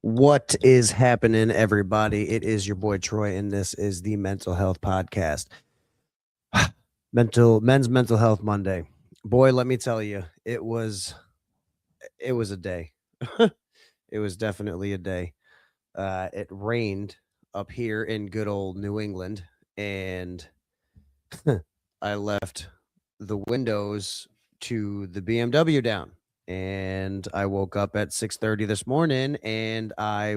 What is happening, everybody? It is your boy Troy, and this is the Mental Health Podcast. Men's Mental Health Monday. Boy, let me tell you, it was a day. It was definitely a day. It rained up here in good old New England, and I left the windows to the BMW down. And I woke up at 6:30 this morning, and my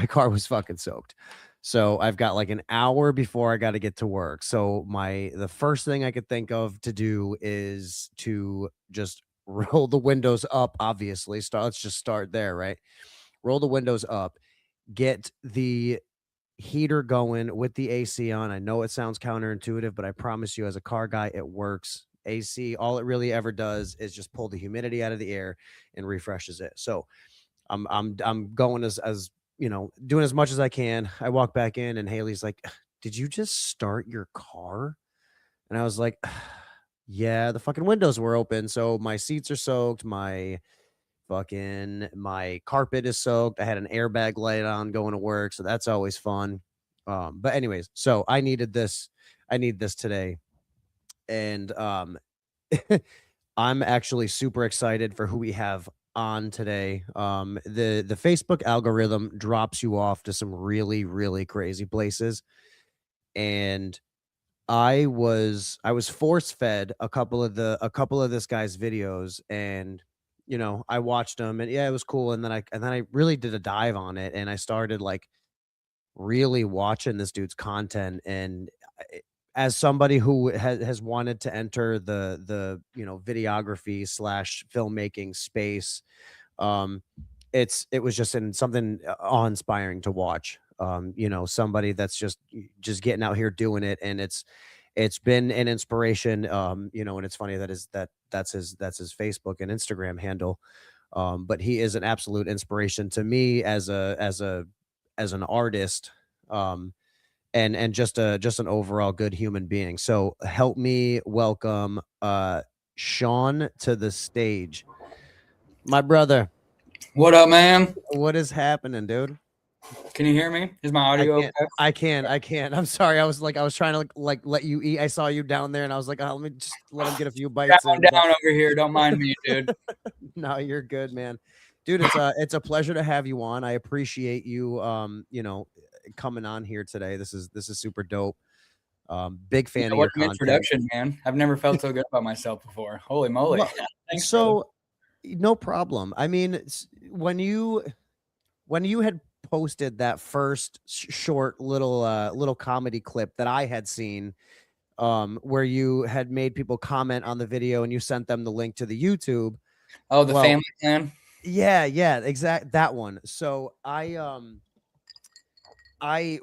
car was fucking soaked. So I've got like an hour before I got to get to work. So the first thing I could think of to do is to just roll the windows up. Obviously, let's just start there, right? Roll the windows up, get the heater going with the AC on. I know it sounds counterintuitive, but I promise you, as a car guy, it works. AC, all it really ever does is just pull the humidity out of the air and refreshes it. So I'm going as doing as much as I can. I walk back in and Haley's like, "Did you just start your car?" And I was like, "Yeah, the fucking windows were open, so my seats are soaked, my carpet is soaked. I had an airbag light on going to work, so that's always fun." But anyways, so I needed this. I need this today, and I'm actually super excited for who we have on today. The Facebook algorithm drops you off to some really, really crazy places. And I was force fed a couple of this guy's videos, and I watched them, and yeah, it was cool. And then I really did a dive on it, and I started like really watching this dude's content. And as somebody who has wanted to enter the videography slash filmmaking space, um it was just something awe-inspiring to watch. Somebody that's just getting out here doing it, and it's been an inspiration. And it's funny that's his Facebook and Instagram handle. But he is an absolute inspiration to me as an artist, and just an overall good human being. So help me welcome Sean to the stage. My brother, What up, man? what is happening, dude? Can you hear me? Is my I audio can't. okay? I can't. I'm sorry. I was trying to let you eat. I saw you down there, and I was like, oh, let me just let him get a few Grab bites one in. But down over here. Don't mind me, dude. no, you're good, man. Dude, it's a pleasure to have you on. I appreciate you coming on here today. This is super dope. Big Yeah, fan of what your an content. introduction, man. I've never felt so good about myself before. Holy moly. Well, Thanks, brother. so no problem. I mean, when you had posted that first short little comedy clip that I had seen, where you had made people comment on the video and you sent them the link to the YouTube. Oh, the Well, family plan? yeah, exact that one. So I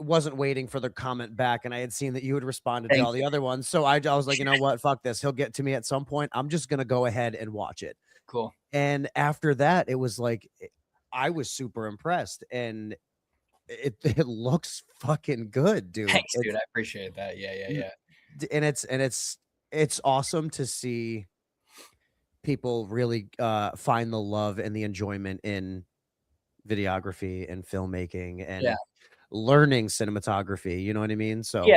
wasn't waiting for the comment back, and I had seen that you had responded to Thank all you. the other ones. So I was like, you know what, fuck this. He'll get to me at some point. I'm just gonna go ahead and watch it. Cool. And after that, it was like I was super impressed, and it looks fucking good, dude. Thanks, dude. I appreciate that. Yeah, yeah, N- yeah. and it's awesome to see people really find the love and the enjoyment in videography and filmmaking Yeah. and learning cinematography. You know what I mean? So Yeah.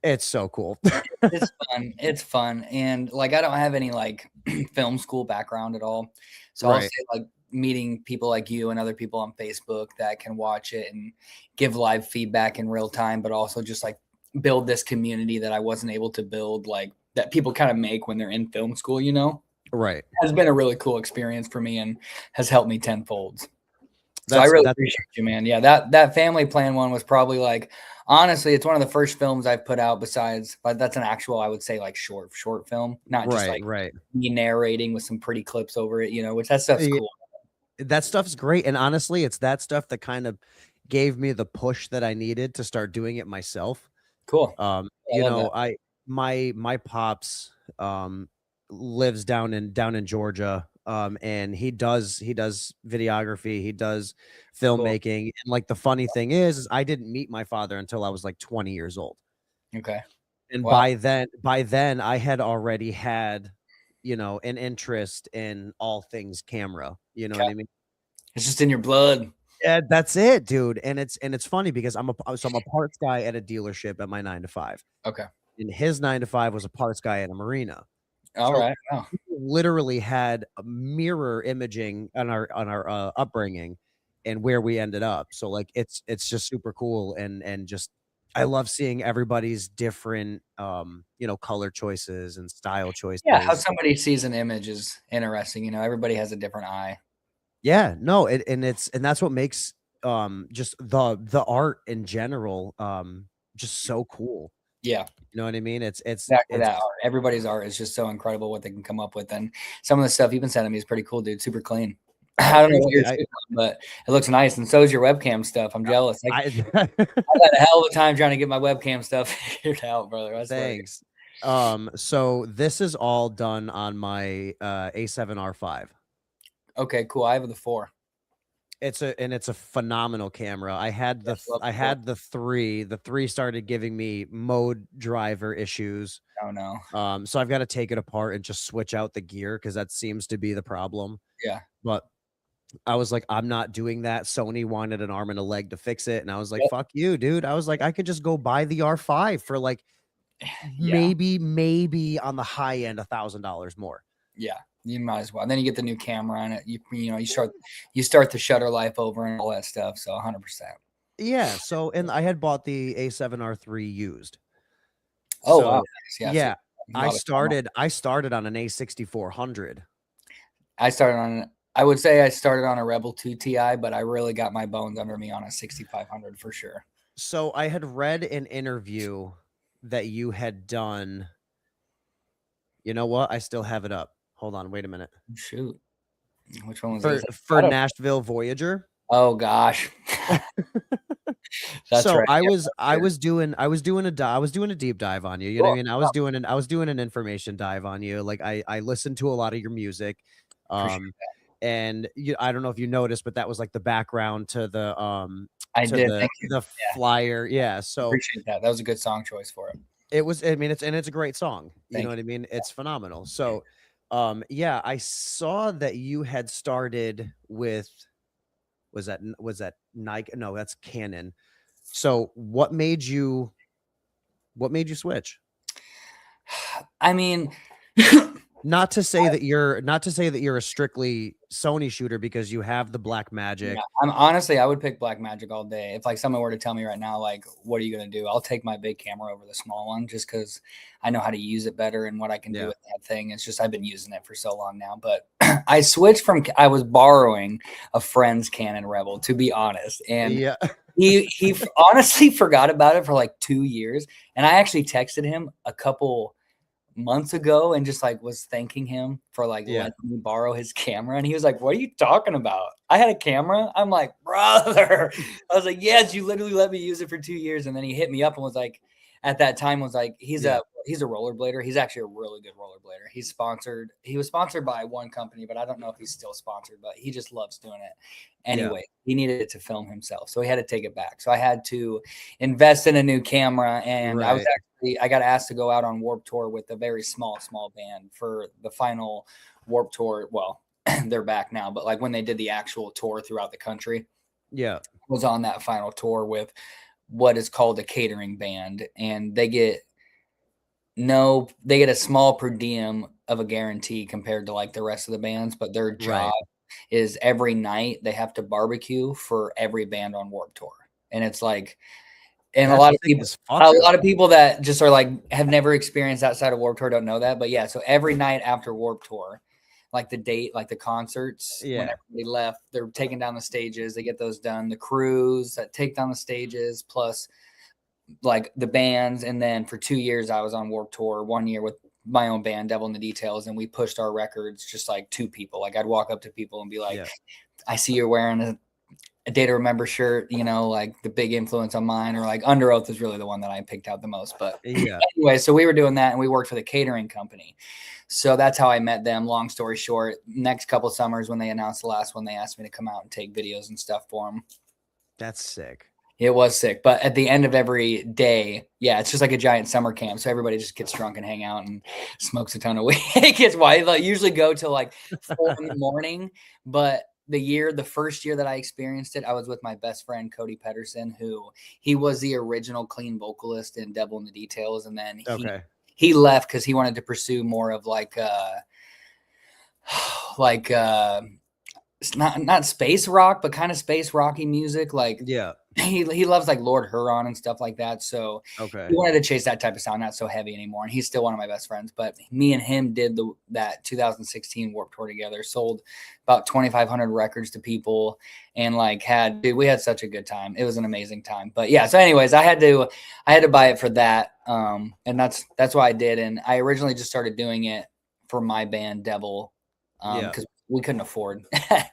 it's so cool. It's fun. It's fun. And like I don't have any like film school background at all. So I'll Right. say like meeting people like you and other people on Facebook that can watch it and give live feedback in real time, but also just like build this community that I wasn't able to build, like that people kind of make when they're in film school, Right. has been a really cool experience for me and has helped me tenfold. So I That's really that's appreciate you, man. Yeah, that family plan one was probably like, honestly, it's one of the first films I've put out besides, but that's an actual, I would say, like short film, not just right, like right. me narrating with some pretty clips over it, which that stuff's Yeah, cool. that stuff's great. And honestly, it's that stuff that kind of gave me the push that I needed to start doing it myself. Cool. Um, I you love that. know, I my pops lives down in Georgia. And he does videography, he does Cool. filmmaking. And like the funny thing is I didn't meet my father until I was like 20 years old. Okay. And Wow. by then I had already had, an interest in all things camera. You know what Okay. I mean? It's just in your blood. Yeah, that's it, dude. And it's funny because I'm a parts guy at a dealership at my 9 to 5. Okay. And his 9 to 5 was a parts guy at a marina. All So right. Oh, we literally had a mirror imaging on our upbringing and where we ended up. So like it's just super cool and just I love seeing everybody's different color choices and style yeah. How choices. somebody sees an image is interesting. You know, everybody has a different eye. Yeah, no, and that's what makes just the art in general just so cool. Yeah. You know what I mean? Exactly that It's art. Everybody's art is just so incredible what they can come up with, and some of the stuff you've been sending me is pretty cool, dude. Super clean. I I don't know what you're appreciate shooting on, but it looks nice, and so is your webcam stuff. I'm jealous. I I had a hell of a time trying to get my webcam stuff figured out, brother. I swear to God. Thanks. So this is all done on my A7R5. Okay, cool. I have the 4. It's a phenomenal camera. I had Yeah, love I the 4. had the 3. The 3 started giving me mode driver issues. Oh, no. So I've got to take it apart and just switch out the gear because that seems to be the problem. Yeah. But I was like, I'm not doing that. Sony wanted an arm and a leg to fix it, and I was like, Yep. fuck you, dude. I was like, I could just go buy the R5 for like Yeah. maybe on the high end $1,000 more. Yeah. You might as well. And then you get the new camera on it. You start the shutter life over and all that stuff. So 100%. Yeah, so and I had bought the A7R3 used. Oh, wow. So, Nice. Yeah. So yeah, a lot of time. I started on an A6400. I would say I started on a Rebel 2 Ti, but I really got my bones under me on a 6500 for sure. So, I had read an interview that you had done. You know what? I still have it up. Hold on, wait a minute. Shoot. Which one was For this? for Nashville Voyager. Oh gosh. That's So right. I Yep, was that's I fair. was doing I was doing I was doing a deep dive on you. You know what I Cool. mean? Oh, I was doing an information dive on you. Like I listened to a lot of your music. appreciate Um and I don't know if you noticed, but that was like the background I to did. Thank you. the Yeah, flyer. Yeah. So appreciate that. That was a good song choice for it. it was I mean it's a great song. You know Thank what you. I mean? It's phenomenal. So yeah, I saw that you had started with was that Nike? No, that's Canon. So what made you switch? I mean, Not to say that you're a strictly Sony shooter because you have the Black yeah, Magic. I would pick Black Magic all day. If like someone were to tell me right now, like, what are you gonna do? I'll take my big camera over the small one just because I know how to use it better and what I can do Yeah. with that thing. It's just I've been using it for so long now. But I was borrowing a friend's Canon Rebel, to be honest, and Yeah. he honestly forgot about it for like 2 years. And I actually texted him a couple months ago and just like was thanking him for like Yeah. letting me borrow his camera. And he was like, "What are you talking about? I had a camera." I'm like, "Brother." I was like, "Yes, you literally let me use it for 2 years." And then he hit me up and was like, at that time was like, Yeah. he's a rollerblader. He's actually a really good rollerblader. He was sponsored by one company, but I don't know if he's still sponsored, but he just loves doing it. Yeah. Anyway, he needed it to film himself. So he had to take it back. So I had to invest in a new camera, and Right. I got asked to go out on Warp Tour with a very small band for the final Warp Tour. Well, they're back now, but like when they did the actual tour throughout the country, Yeah. was on that final tour with what is called a catering band, and they get a small per diem of a guarantee compared to like the rest of the bands, but their job Right. is every night they have to barbecue for every band on Warp Tour. And it's like, and That's sick as a fuck, lot of though. people that just are like have never experienced outside of Warp Tour don't know that. But yeah, so every night after Warp Tour, like the date, like the concerts, when Yeah. everybody left, they're taking down the stages. They get those done. The crews that take down the stages, plus like the bands. And then for 2 years, I was on Warp Tour. 1 year with my own band, Devil in the Details, and we pushed our records just like to people. Like I'd walk up to people and be like, Yeah. "I see you're wearing a Day to Remember shirt, like the big influence on mine," or like Under Oath is really the one that I picked out the most. But Yeah. anyway, so we were doing that and we worked for the catering company. So that's how I met them. Long story short, next couple summers when they announced the last one, they asked me to come out and take videos and stuff for them. That's sick. It was sick. But at the end of every day, yeah, it's just like a giant summer camp. So everybody just gets drunk and hang out and smokes a ton of weed. It gets wild. Like usually go till like 4 in the morning, but the first year that I experienced it, I was with my best friend Cody Pedersen, who he was the original clean vocalist in Devil in the Details, and then Okay. he left because he wanted to pursue more of like like it's not space rock, but kind of space rocky music. Like Yeah. he loves like Lord Huron and stuff like that. So Okay. he wanted to chase that type of sound, not so heavy anymore. And he's still one of my best friends. But me and him did that 2016 Warped Tour together. Sold about 2,500 records to people, and like we had such a good time. It was an amazing time. But yeah. So anyways, I had to buy it for that. And that's why I did. And I originally just started doing it for my band Devil, Yeah. because we couldn't afford.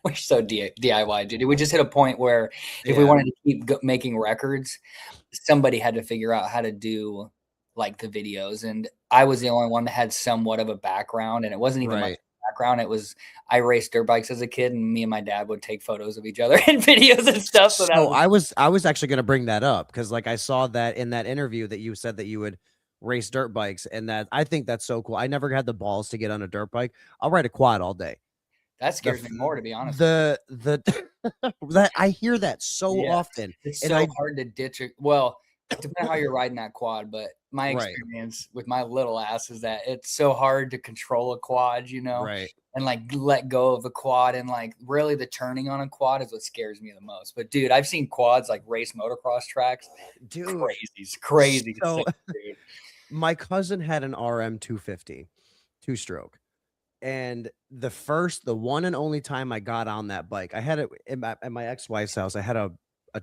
We're so DIY, dude. We just hit a point where if we Yeah. wanted to keep making records, somebody had to figure out how to do like the videos. And I was the only one that had somewhat of a background, and it wasn't even much Right. background. It was I raced dirt bikes as a kid, and me and my dad would take photos of each other in videos and stuff. So that So was I was actually gonna bring that up because like I saw that in that interview that you said that you would race dirt bikes, and that I think that's so cool. I never had the balls to get on a dirt bike. I'll ride a quad all day. that The scares f me more, to be honest with you. the that I hear that so Yes, often, it's and so I hard to ditch it. Well, depending on how you're riding that quad, but my right, experience with my little ass is that it's so hard to control a quad, right. and like let go of a quad, and like really the turning on a quad is what scares me the most. But dude, I've seen quads like race motocross tracks. Dude, Crazy so sick, dude. my cousin had an RM 250 two-stroke. And the one and only time I got on that bike, I had it at my ex-wife's house. I had a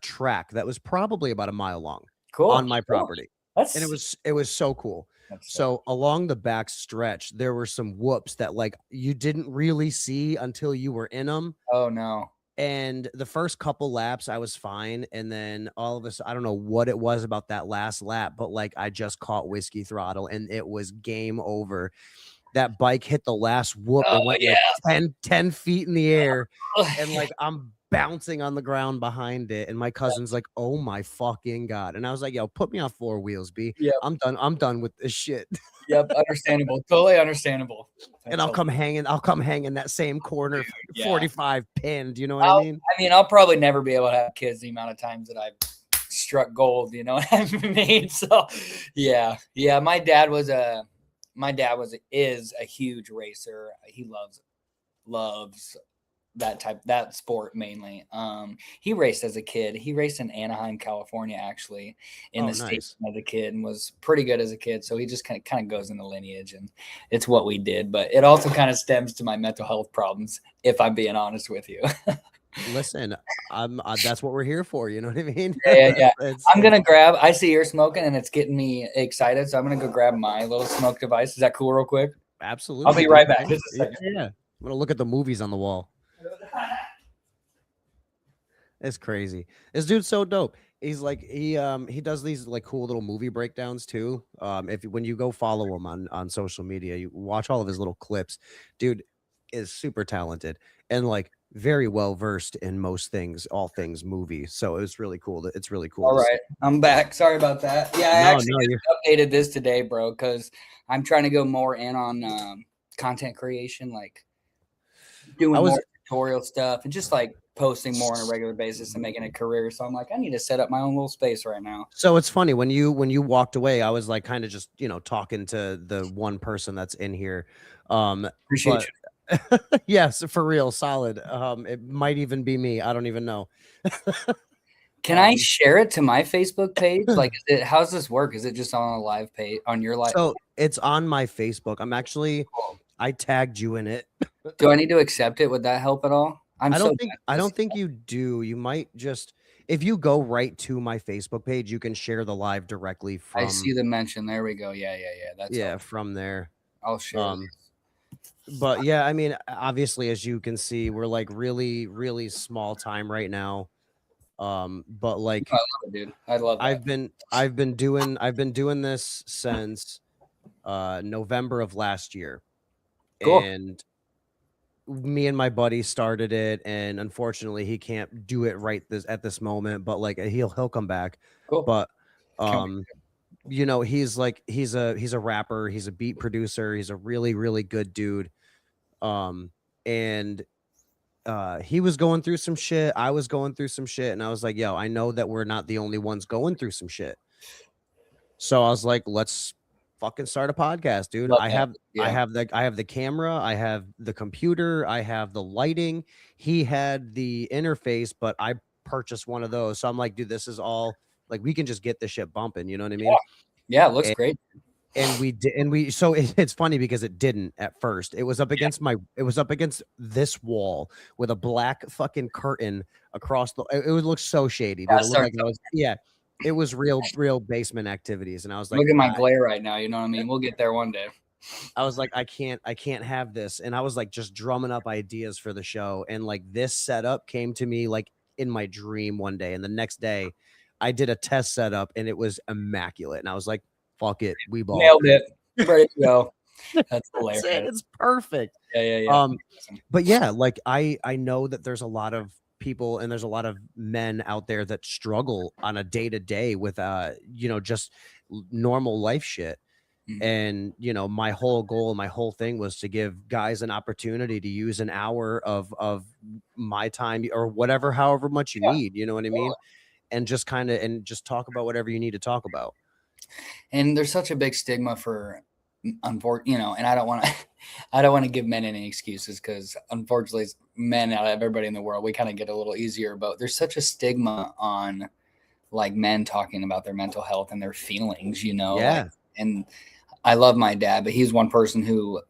track that was probably about a mile long Cool. on my Cool. property, and That's it was so cool. that's so So along the back stretch, there were some whoops that like you didn't really see until you were in them. oh no. And the first couple laps, I was fine, and then all of a sudden, I don't know what it was about that last lap, but like I just caught whiskey throttle, and it was game over. That bike hit the last whoop Oh and went like yeah. 10 feet in the air, and like I'm bouncing on the ground behind it, and my cousin's like, "Oh my fucking god." And I was like, "Yo, put me on four wheels, B. Yep. I'm done with this shit." Yep. Understandable. Totally understandable. And I'll come hang in that same corner, Yeah. 45 pinned, you know what I mean? I mean, I'll probably never be able to have kids the amount of times that I've struck gold, you know what I mean? So yeah. Is a huge racer. He loves that sport mainly. He raced as a kid. He raced in Anaheim, California, actually, in Oh, the state nice. as a kid, and was pretty good as a kid. So he just kind of goes in the lineage, and it's what we did. But it also kind of stems to my mental health problems, if I'm being honest with you. Listen, that's what we're here for, you know what I mean? Yeah. I'm It's gonna grab. I see you're smoking, and it's getting me excited. So I'm gonna go grab my little smoke device. Is that cool, real quick? I'll absolutely, be right dude. back. Yeah, Just a yeah, second. yeah. I'm gonna look at the movies on the wall. It's crazy. This dude's so dope. He's like he does these like cool little movie breakdowns too. If when you go follow him on social media, you watch all of his little clips. Dude is super talented and like very well versed in most things, all things movie. So it's really cool All to see. right, I'm back. Sorry about that. Yeah, I No, actually no, just you're updated this today, bro, because I'm trying to go more in on content creation, like I doing more was tutorial stuff and just like posting more on a regular basis and making a career. So I'm like, I need to set up my own little space right now. so it's funny when you walked away, I was like kind of just, talking to the one person that's in here. Appreciate But you. yes, for real, solid. It might even be me. I don't even know. Can I Um, share it to my Facebook page? Like, how's this work? Is it just on a live page on your live? so it's on my Facebook. I tagged you in it. Do I need to accept it? Would that help at all? I'm so bad at I this. don't think you do. You might just if you go right to my Facebook page, you can share the live directly I from see the mention. There we go. Yeah. That's yeah, helpful. from there. I'll share this. Um, but yeah, I mean, obviously, as you can see, we're like really, really small time right now. But I like love it, dude. I love that. I've been doing this since November of last year. Cool. And me and my buddy started it, and unfortunately he can't do it right this at this moment, but like he'll come back. Cool. But Can um he's like he's a rapper, he's a beat producer, he's a really, really good dude. And he was going through some shit, I was going through some shit, and I was like, "Yo, I know that we're not the only ones going through some shit." So I was like, "Let's fucking start a podcast, dude." Love I that. have I Yeah. have the I have the camera, I have the computer, I have the lighting. He had the interface, but I purchased one of those. So I'm like, "Dude, this is all like we can just get this shit bumping." You know what I mean? Yeah. Yeah. It looks great. And we did, and we so it's funny because it didn't at first. It was up against this wall with a black fucking curtain across the it would look so shady, dude. Yeah. It looked Start. like I was yeah, it was real basement activities. And Look at my glare right now. You know what I mean? We'll get there one day. I was like, I can't have this. And I was like just drumming up ideas for the show. And like this setup came to me like in my dream one day. And the next day I did a test setup and it was immaculate. And I was like, fuck it, we ball. Nailed it. Ready to go. That's That's it. hilarious. It's perfect. Yeah. Yeah. Yeah. Um, but yeah, like I know that there's a lot of people and there's a lot of men out there that struggle on a day to day with just normal life shit. Mhm. And my whole goal, my whole thing was to give guys an opportunity to use an hour of my time or whatever, however much you Yeah. need, you know what I mean? And just kind of and just talk about whatever you need to talk about. And there's such a big stigma for and I don't want to I don't want to give men any excuses because unfortunately men out of everybody in the world we kind of get a little easier, but there's such a stigma on like men talking about their mental health and their feelings, like, Yeah. and I love my dad, but he's one person who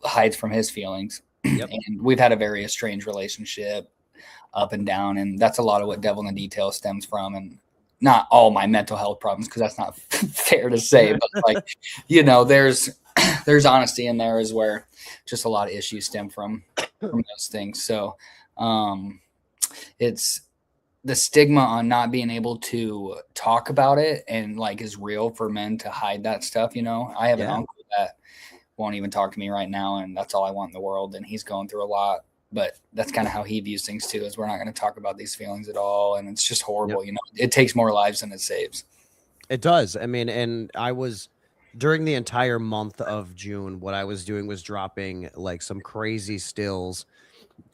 hides from his feelings. Yep. And we've had a very estranged relationship up and down, and that's a lot of what Devil in the Details stems from. And not all my mental health problems, because that's not fair to say, but like, there's honesty in there is where just a lot of issues stem from those things. So it's the stigma on not being able to talk about it and like is real for men to hide that stuff. I have an Yeah. uncle that won't even talk to me right now, and that's all I want in the world, and he's going through a lot. But that's kind of how he views things too, is we're not going to talk about these feelings at all. And it's just horrible. Yep. It takes more lives than it saves. It does. I mean, and I was during the entire month of June, what I was doing was dropping like some crazy stills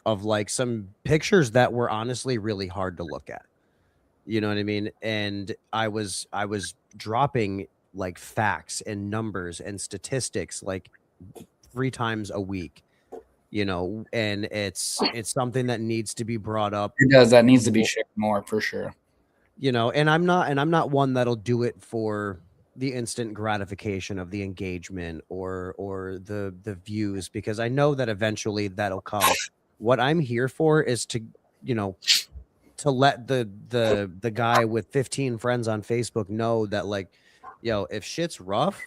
of like some pictures that were honestly really hard to look at. You know what I mean? And I was dropping like facts and numbers and statistics like 3 times a week, and it's something that needs to be brought up. It does. That needs to be shared more for sure. And I'm not one that'll do it for the instant gratification of the engagement or the views, because I know that eventually that'll come. What I'm here for is to, you know, to let the guy with 15 friends on Facebook know that like, if shit's rough,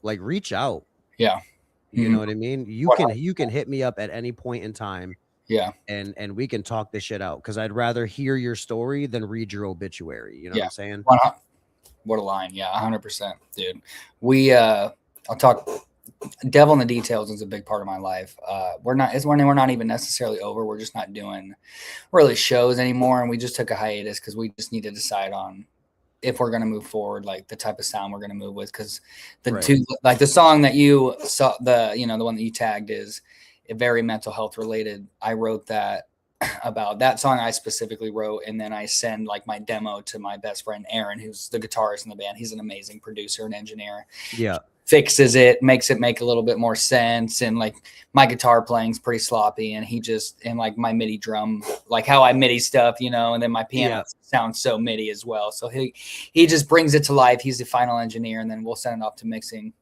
like reach out. Yeah. You know Mhm. what I mean? You What can else? you can hit me up at any point in time Yeah. and we can talk this shit out, because I'd rather hear your story than read your obituary. You know what Yeah. I'm saying? What a line. Yeah. 100%, dude. I'll talk. Devil in the Details is a big part of my life. We're not even necessarily over. We're just not doing really shows anymore. And we just took a hiatus because we just need to decide on if we're going to move forward, like the type of sound we're going to move with. Cause like the song that you saw, the one that you tagged is very mental health related. I wrote that about that song. I specifically wrote, and then I send like my demo to my best friend, Aaron, who's the guitarist in the band. He's an amazing producer and engineer. Yeah. Fixes it, makes it make a little bit more sense. And like my guitar playing's pretty sloppy, and and like my MIDI drum, like how I MIDI stuff, and then my piano sounds so MIDI as well. So he just brings it to life. He's the final engineer, and then we'll send it off to mixing.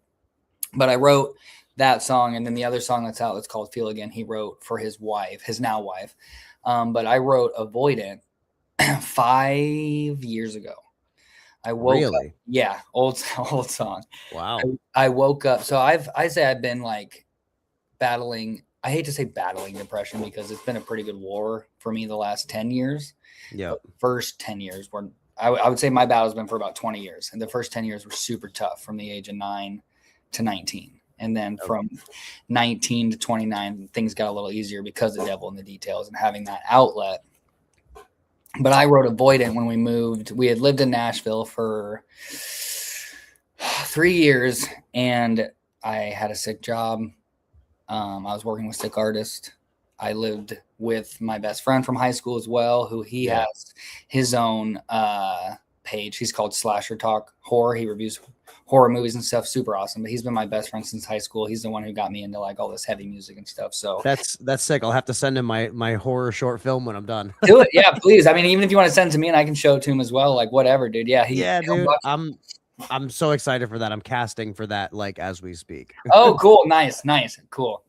But I wrote that song, and then the other song that's out that's called Feel Again, he wrote for his now wife. But I wrote Avoidant 5 years ago. I woke up. Yeah, old song. Wow. I woke up. So I say I've been like battling. I hate to say battling depression because it's been a pretty good war for me the last 10 years. Yeah. First 10 years were, I would say my battle's been for about 20 years. And the first 10 years were super tough from the age of 9 to 19. And then from 19 to 29, things got a little easier because of Devil in the Details and having that outlet. But I wrote Avoidant when we moved. We had lived in Nashville for 3 years, and I had a sick job. I was working with sick artists. I lived with my best friend from high school as well, who he Yeah. has his own page. He's called Slasher Talk Horror. He reviews horror movies and stuff. Super awesome. But he's been my best friend since high school. He's the one who got me into like all this heavy music and stuff. So That's sick. I'll have to send him my horror short film when I'm done. do it. Yeah, please. I mean, even if you want to send it to me and I can show it to him as well, like whatever, dude. Yeah, Yeah, he'll dude. watch it. I'm so excited for that. I'm casting for that like as we speak. Oh, cool. Nice. Cool.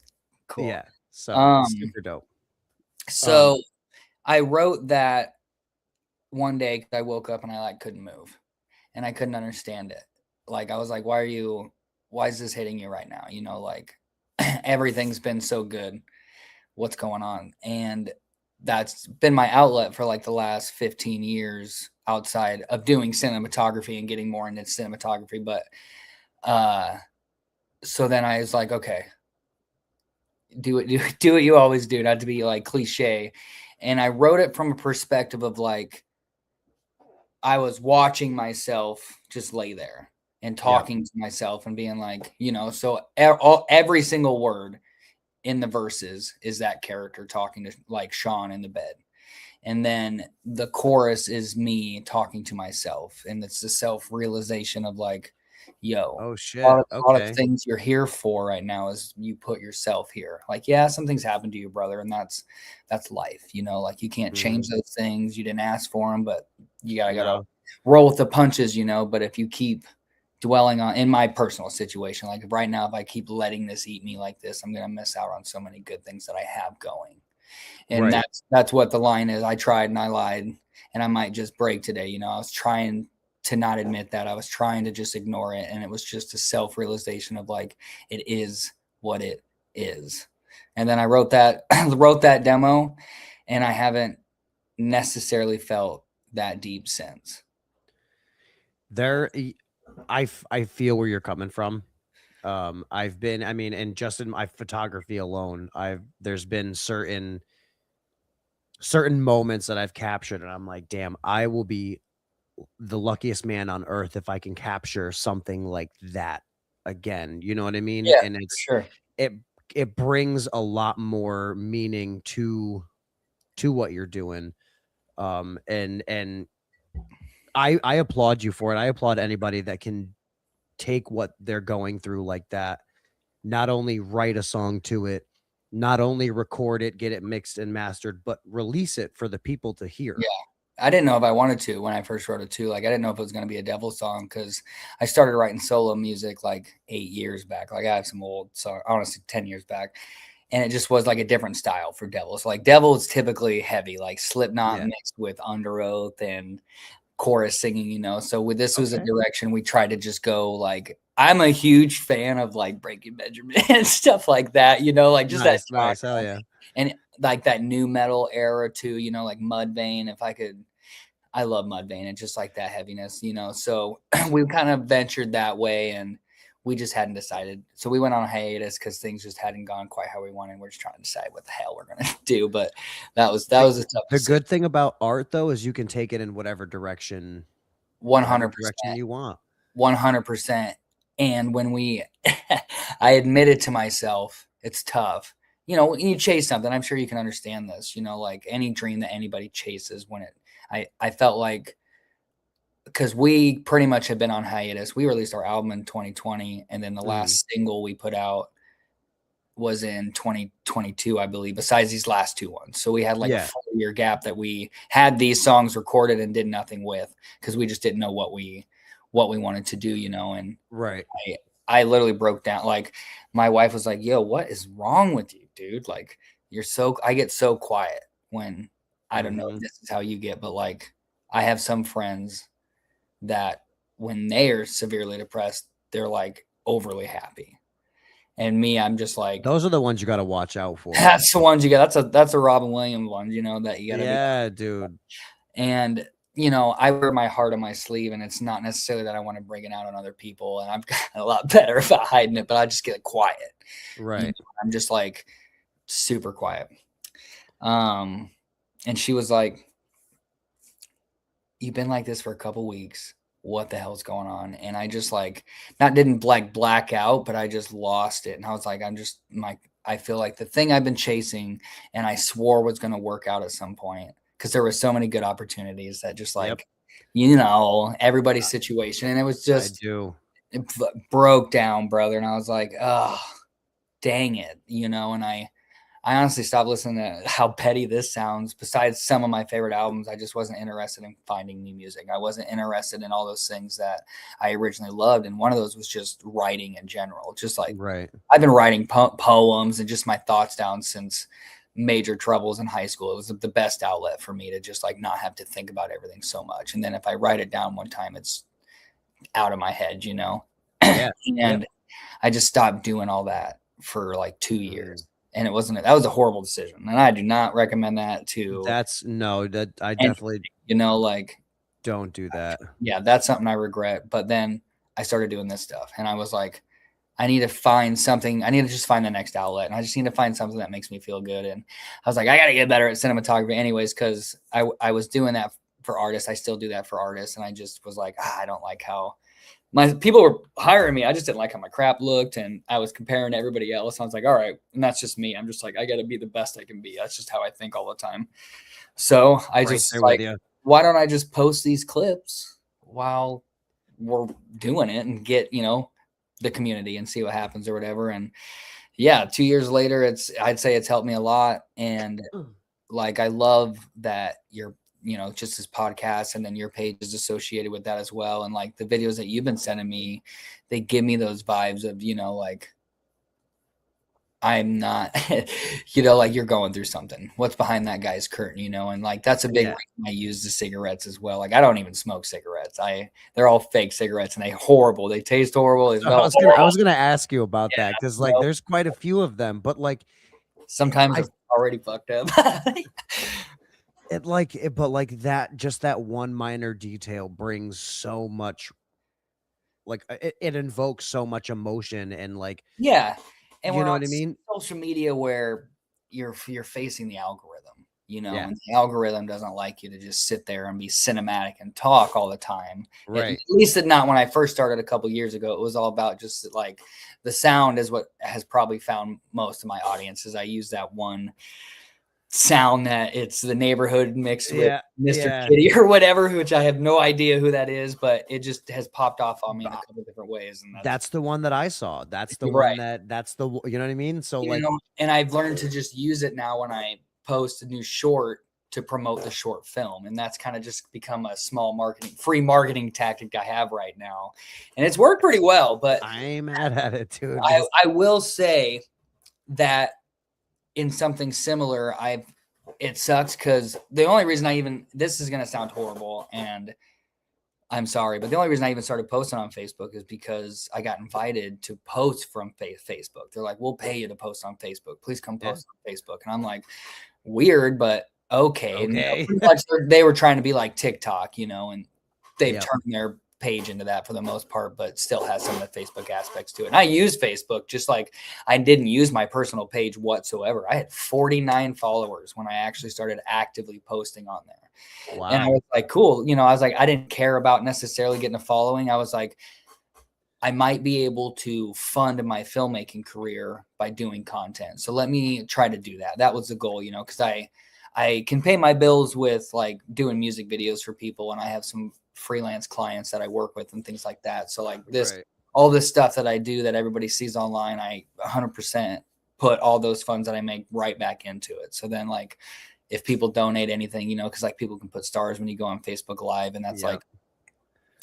Yeah. So Um, super dope. so I wrote that one day because I woke up and I like couldn't move and I couldn't understand it. Like I was like, why is this hitting you right now? You know, like everything's been so good. What's going on? And that's been my outlet for like the last 15 years outside of doing cinematography and getting more into cinematography. But so then I was like, okay, do what you always do, not to be like cliche. And I wrote it from a perspective of like I was watching myself just lay there and Yep. talking to myself and being like, you know, so every single word in the verses is that character talking to like Sean in the bed. And then the chorus is me talking to myself. And it's the self realization of like, yo, Oh a shit. lot of Okay. things you're here for right now is you put yourself here. Like, yeah, something's happened to you, brother. And that's life, you know, like you can't change Mhm. those things. You didn't ask for them, but you gotta No. roll with the punches, you know. But if you keep dwelling on, in my personal situation, like right now, if I keep letting this eat me like this, I'm gonna miss out on so many good things that I have going. And Right. that's what the line is. I tried and I lied and I might just break today. You know, I was trying to not admit that. I was trying to just ignore it. And it was just a self-realization of like, it is what it is. And then I wrote that, wrote that demo, and I haven't necessarily felt that deep since. There I feel where you're coming from. I've been I mean, and just in my photography alone, there's been certain moments that I've captured and I'm like, "Damn, I will be the luckiest man on earth if I can capture something like that again." You know what I mean? Yeah, And for sure. it it brings a lot more meaning to what you're doing. And I applaud you for it. I applaud anybody that can take what they're going through like that, not only write a song to it, not only record it, get it mixed and mastered, but release it for the people to Yeah. hear. I didn't know if I wanted to when I first wrote it too. Like I didn't know if it was going to be a devil song because I started writing solo music like 8 years back. Like I have some old song, honestly, 10 years back. And it just was like a different style for devil. So like devil is typically heavy, like Slipknot Yeah. mixed with Under Oath and chorus singing, you know. So with this was a Okay. direction we tried to just go like I'm a huge fan of like Breaking Benjamin and stuff like that, you know, like just that Nice, nice. Hell genre yeah. and like that new metal era too, you know, like Mudvayne. If I could, I love Mudvayne and just like that heaviness, you know. So we kind of ventured that way and we just hadn't decided. So we went on a hiatus because things just hadn't gone quite how we wanted. We're just trying to decide what the hell we're gonna do. But that The was a tough the decision. good thing about art though is you can take it in whatever 100%. direction you want. 100%. And when we, I admitted to myself, it's tough. You know, when you chase something, I'm sure you can understand this, you know, like any dream that anybody chases when I felt like, because we pretty much had been on hiatus. We released our album in 2020, and then the Mhm. last single we put out was in 2022, I believe, besides these last two ones. So we had like a Yeah. 4 year gap that we had these songs recorded and did nothing with because we just didn't know what we wanted to do, you know. And Right. I literally broke down. Like my wife was like, "Yo, what is wrong with you, dude? Like you're so." I get so quiet when I don't know if Mhm. this is how you get, but like I have some friends that when they are severely depressed, they're like overly happy, and me, I'm just like, Those are the ones you gotta watch out for. that's the ones you got. That's a Robin Williams one, you know, that you got to be. Yeah, dude. And you know, I wear my heart on my sleeve, and it's not necessarily that I want to bring it out on other people. And I've gotten a lot better about hiding it, but I just get quiet. You know, Right. I'm just like super quiet. Um, and she was like, "You've been like this for a couple weeks. What the hell's going on?" And I just like not didn't like black out, but I just lost it. And I was like, I'm just my I feel like the thing I've been chasing and I swore was going to work out at some point, because there were so many good opportunities that just Yep. like, everybody's situation. And it was I just, do. it broke down, brother. And I was like, oh, dang it. And I honestly stopped listening to how petty this sounds. Besides some of my favorite albums, I just wasn't interested in finding new music. I wasn't interested in all those things that I originally loved. And one of those was just writing in general. Just like Right. I've been writing poems and just my thoughts down since major troubles in high school. It was the best outlet for me to just like not have to think about everything so much. And then if I write it down one time, it's out of my head, Yeah. Yep. And I just stopped doing all that for like 2 Mm. years. And that was a horrible decision. And I do not recommend that to That I anybody, definitely like, don't do that. yeah, that's something I regret. But then I started doing this stuff and I was like, I need to find something. I need to just find the next outlet. And I just need to find something that makes me feel good. And I was like, I got to get better at cinematography anyways, because I was doing that for artists. I still do that for artists. And I just was like, I don't like how my people were hiring me. I just didn't like how my crap looked. And I was comparing to everybody else. I was like, all right. And that's just me. I'm just like, I got to be the best I can be. That's just how I think all the time. So I Right just there with like, you. why don't I just post these clips while we're doing it and get, the community and see what happens or whatever. And yeah, 2 years later, I'd say it's helped me a lot. And like, I love that you're, just this podcast and then your page is associated with that as well. And like the videos that you've been sending me, they give me those vibes of, like, I'm not, like you're going through something. What's behind that guy's curtain, and like that's a big Yeah. reason I use the cigarettes as well. Like I don't even smoke cigarettes. They're all fake cigarettes and they horrible. They taste horrible. They So I smell was gonna I horrible. was gonna ask you about Yeah, that because like there's quite a few of them, but like sometimes I they're already fucked up. but like that just that one minor detail brings so much like it invokes so much emotion and like Yeah, and you we're know on what I mean? social media where you're facing the algorithm, Yeah. and the algorithm doesn't like you to just sit there and be cinematic and talk all the time. At Right. least not when I first started a couple years ago. It was all about just like the sound is what has probably found most of my audiences. I use that one sound that it's the neighborhood mixed with Yeah. Mr. Yeah. Kitty or whatever, which I have no idea who that is, but it just has popped off on me in a couple different ways. And That's the one that I saw. That's the right. one that's the you know what I mean? So like And I've learned to just use it now when I post a new short to promote the short film. And that's kind of just become a small free marketing tactic I have right now. And it's worked pretty well, but I'm mad at it, dude. I will say that in something similar, it sucks because the only reason this is going to sound horrible and I'm sorry, but the only reason I even started posting on Facebook is because I got invited to post from Facebook. They're like, we'll pay you to post on Facebook. Please come Yeah. post on Facebook. And I'm like, weird, but okay. And Okay. pretty much they were trying to be like TikTok, and they've Yep. turned their page into that for the most part, but still has some of the Facebook aspects to it. And I use Facebook just like I didn't use my personal page whatsoever. I had 49 followers when I actually started actively posting on there. And I Wow. was like, cool. I was like, I didn't care about necessarily getting a following. I was like, I might be able to fund my filmmaking career by doing content. So let me try to do that. That was the goal, because I can pay my bills with like doing music videos for people. And I have some freelance clients that I work with and things like that. So like Right. all this stuff that I do that everybody sees online, I 100% put all those funds that I make right back into it. So then like, if people donate anything, because like people can put stars when you go on Facebook Live and that's Yep. like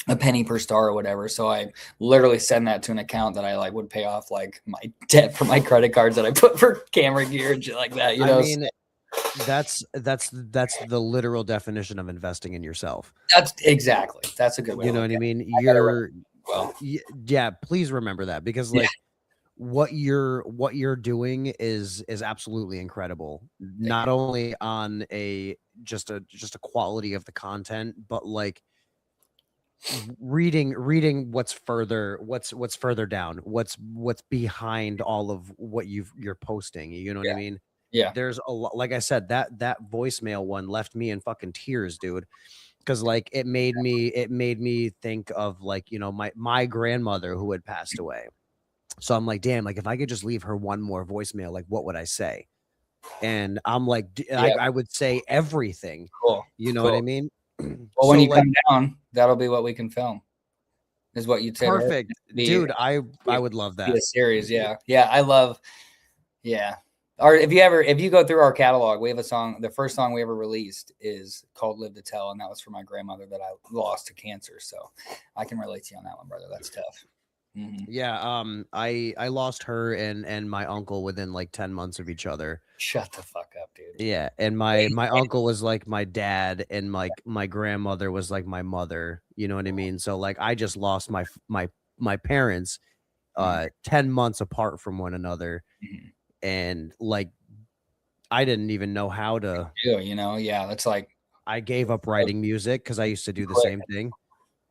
a penny per star or whatever. So I literally send that to an account that I like would pay off like my debt for my credit cards that I put for camera gear and shit like that, I mean, that's the literal definition of investing in yourself. That's a good way You to know look what I at mean? it. I gotta well, Yeah, please remember that because yeah, like what you're doing is absolutely incredible. Not only on just a quality of the content, but like reading what's further down, what's behind all of what you're posting. You know what I yeah, mean? yeah, There's a lot, like I said, that voicemail one left me in fucking tears, dude. Because like it made me think of like my grandmother who had passed away. So I'm like, damn, like if I could just leave her one more voicemail, like what would I say? And I'm like, Yeah, I would say everything. cool, You know what I cool. mean? Well, when So you like come down, that'll be what we can film. Is what you'd say to her. perfect, Be dude. I would love be that. a series, yeah, yeah. I love, yeah. Or if you go through our catalog, we have a song. The first song we ever released is called "Live to Tell," and that was for my grandmother that I lost to cancer. So I can relate to you on that one, brother. That's tough. Hmm. Yeah, I lost her and my uncle within like 10 months of each other. Shut the fuck up, dude. Yeah, and my uncle was like my dad, and my grandmother was like my mother, you know what I mean? So, like, I just lost my parents, Mhm, 10 months apart from one another, mhm. and, like, I didn't even know how to Yeah, yeah, that's like I gave up uh, writing music because I used to do the quick. same thing.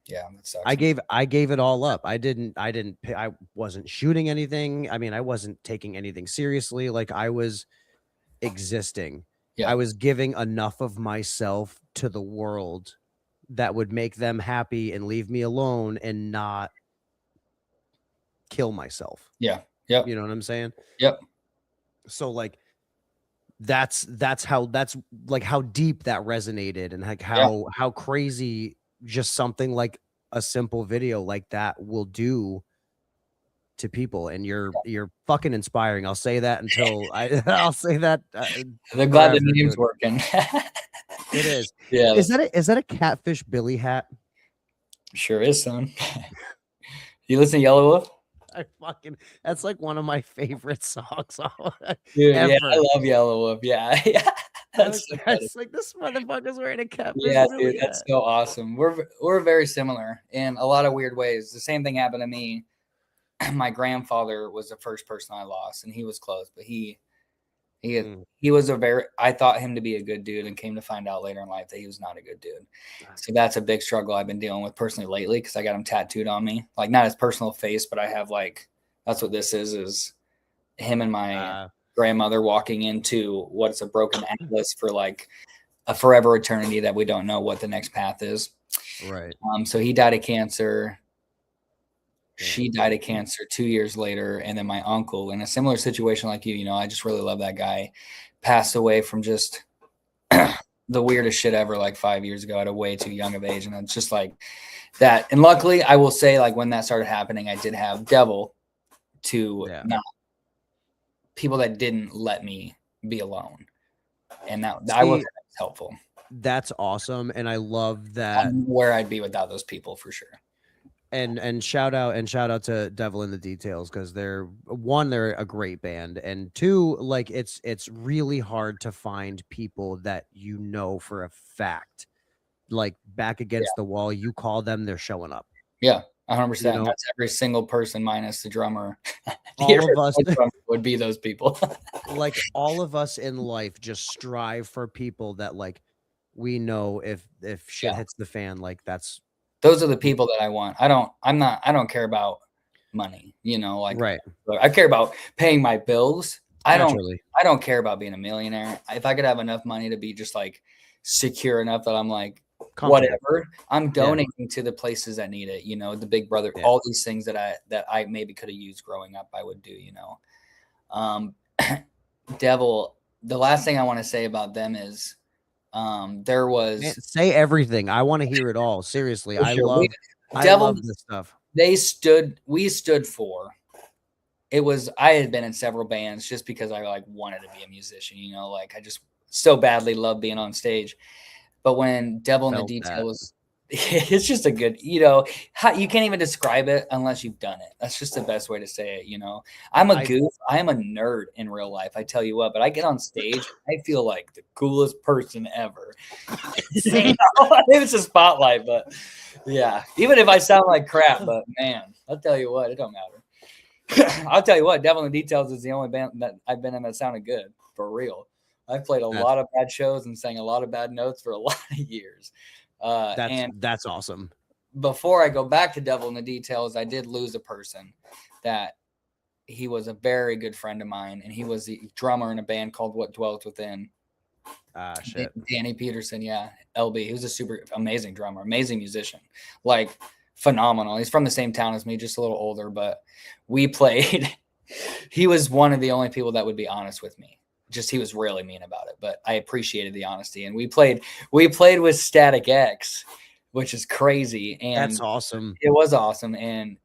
Yeah, that sucks. I gave it all up. I wasn't shooting anything. I mean, I wasn't taking anything seriously, like, I was existing. I Yeah, was giving enough of myself to the world that would make them happy and leave me alone and not kill myself. yeah, yep, You know what I'm saying? yep, So, like, that's like how deep that resonated, and like yeah, how crazy just something like a simple video like that will do to people, and you're fucking inspiring. I'll say that until I I'll say that, they're glad the forever, name's dude. working. It is. Yeah, that's Is that a Catfish Billy hat? sure is, son. You listen to Yellow Wolf? I fucking that's like one of my favorite songs Dude, yeah, I ever. love Yellow Wolf. Yeah, yeah. That's so I funny. was like, "This motherfucker's wearing a Catfish Yeah, dude, Billy that's hat." so awesome. We're very similar in a lot of weird ways. The same thing happened to me. My grandfather was the first person I lost, and he was close, but he Mm, he was a very I thought him to be a good dude and came to find out later in life that he was not a good dude. So that's a big struggle I've been dealing with personally lately because I got him tattooed on me. Like not his personal face, but I have like that's what this is him and my uh, grandmother walking into what's a broken atlas for like a forever eternity that we don't know what the next path is. right. So he died of cancer. Damn. She died of cancer 2 years later, and then my uncle, in a similar situation like you, I just really love that guy, passed away from just the weirdest shit ever, like 5 years ago, at a way too young of age, and it's just like that. And luckily, I will say, like when that started happening, I did have Devil to Yeah. not people that didn't let me be alone, and that I was See, helpful. that's awesome, and I love I that. don't know where I'd be without those people for sure. And shout out to Devil in the Details because they're one, they're a great band, and two, like it's really hard to find people that you know for a fact, like back against the wall, you call them, they're showing up. Yeah, You 100%. know, That's every single person minus the drummer. The all of us original drummer would be those people. like all of us in life just strive for people that like we know if shit Yeah. hits the fan, like that's Those are the people that I want. I don't care about money, like right. I care about paying my bills. Naturally. I don't care about being a millionaire. If I could have enough money to be just like secure enough that I'm like Comfortable. whatever, I'm Yeah. donating to the places that need it, the big brother, Yeah. all these things that I maybe could have used growing up, I would do. Um Devil, the last thing I want to say about them is there Man, was say everything. I wanna hear it all. Seriously. for sure I Devil love this stuff. we stood for it was I had been in several bands just because I like wanted to be a musician, like I just so badly love being on stage. But when Devil in the Felt that. Details, it's just a good, you can't even describe it unless you've done it. That's just the best way to say it. I'm a I goof. I am a nerd in real life. I tell you what, but I get on stage, I feel like the coolest person ever. same. Maybe it's a spotlight, but yeah, even if I sound like crap, but man, I'll tell you what, it don't matter. I'll tell you what, Devil in the Details is the only band that I've been in that sounded good for real. I've played a That's lot of bad shows and sang a lot of bad notes for a lot of years. And that's awesome. before I go back to Devil in the Details, I did lose a person that he was a very good friend of mine, and he was the drummer in a band called What Dwelt Within. Ah, shit. Danny Peterson, yeah, LB. He was a super amazing drummer, amazing musician. Like phenomenal. He's from the same town as me, just a little older, but we played. He was one of the only people that would be honest with me. Just he was really mean about it, but I appreciated the honesty. And we played with Static X, which is crazy, That's and awesome. it was awesome. And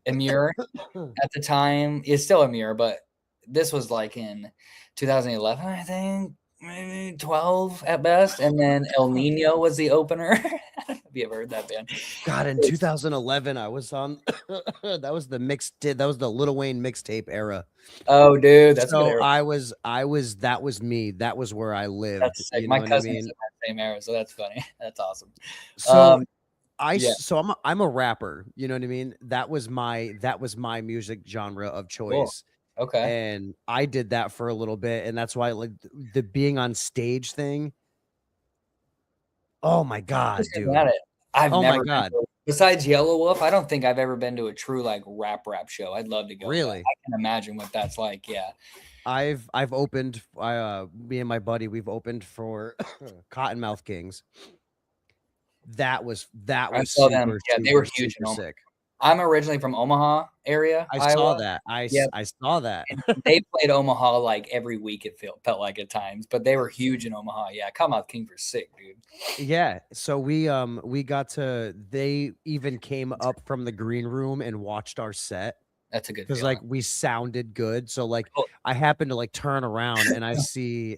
Amir at the time is still Amir, but this was like in 2011, I think, maybe 12 at best. And then El Nino was the opener. I don't know if you ever heard that band. God, in 2011, I was on. That was the That was the Lil Wayne mixtape era. Oh, dude, that's a good So era. that was me. That was where I lived. That's sick. You My know what I cousin's in mean? that same era, so that's funny. That's awesome. So Um, I yeah, so I'm a rapper. You know what I mean? That was my music genre of cool. choice, Okay. and I did that for a little bit, and that's why like the being on stage thing. Oh my god, Just at dude! it. I've Oh my never been god! to besides Yellow Wolf, I don't think I've ever been to a true like rap show. I'd love to go, but Really? I can imagine what that's like. Yeah. I've opened. Me and my buddy, we've opened for Cottonmouth Kings. That I was saw them. super, Yeah, they were super, huge in super Omaha. sick. I'm originally from Omaha area, I Iowa. saw that. Yep. I saw that. And they played Omaha like every week it felt like at times, but they were huge in Omaha. Yeah, Cottonmouth Kings were sick, dude. Yeah, so we got to they even came up from the green room and watched our set That's a good because like feeling. we sounded good. So like Cool. I happened to like turn around and I see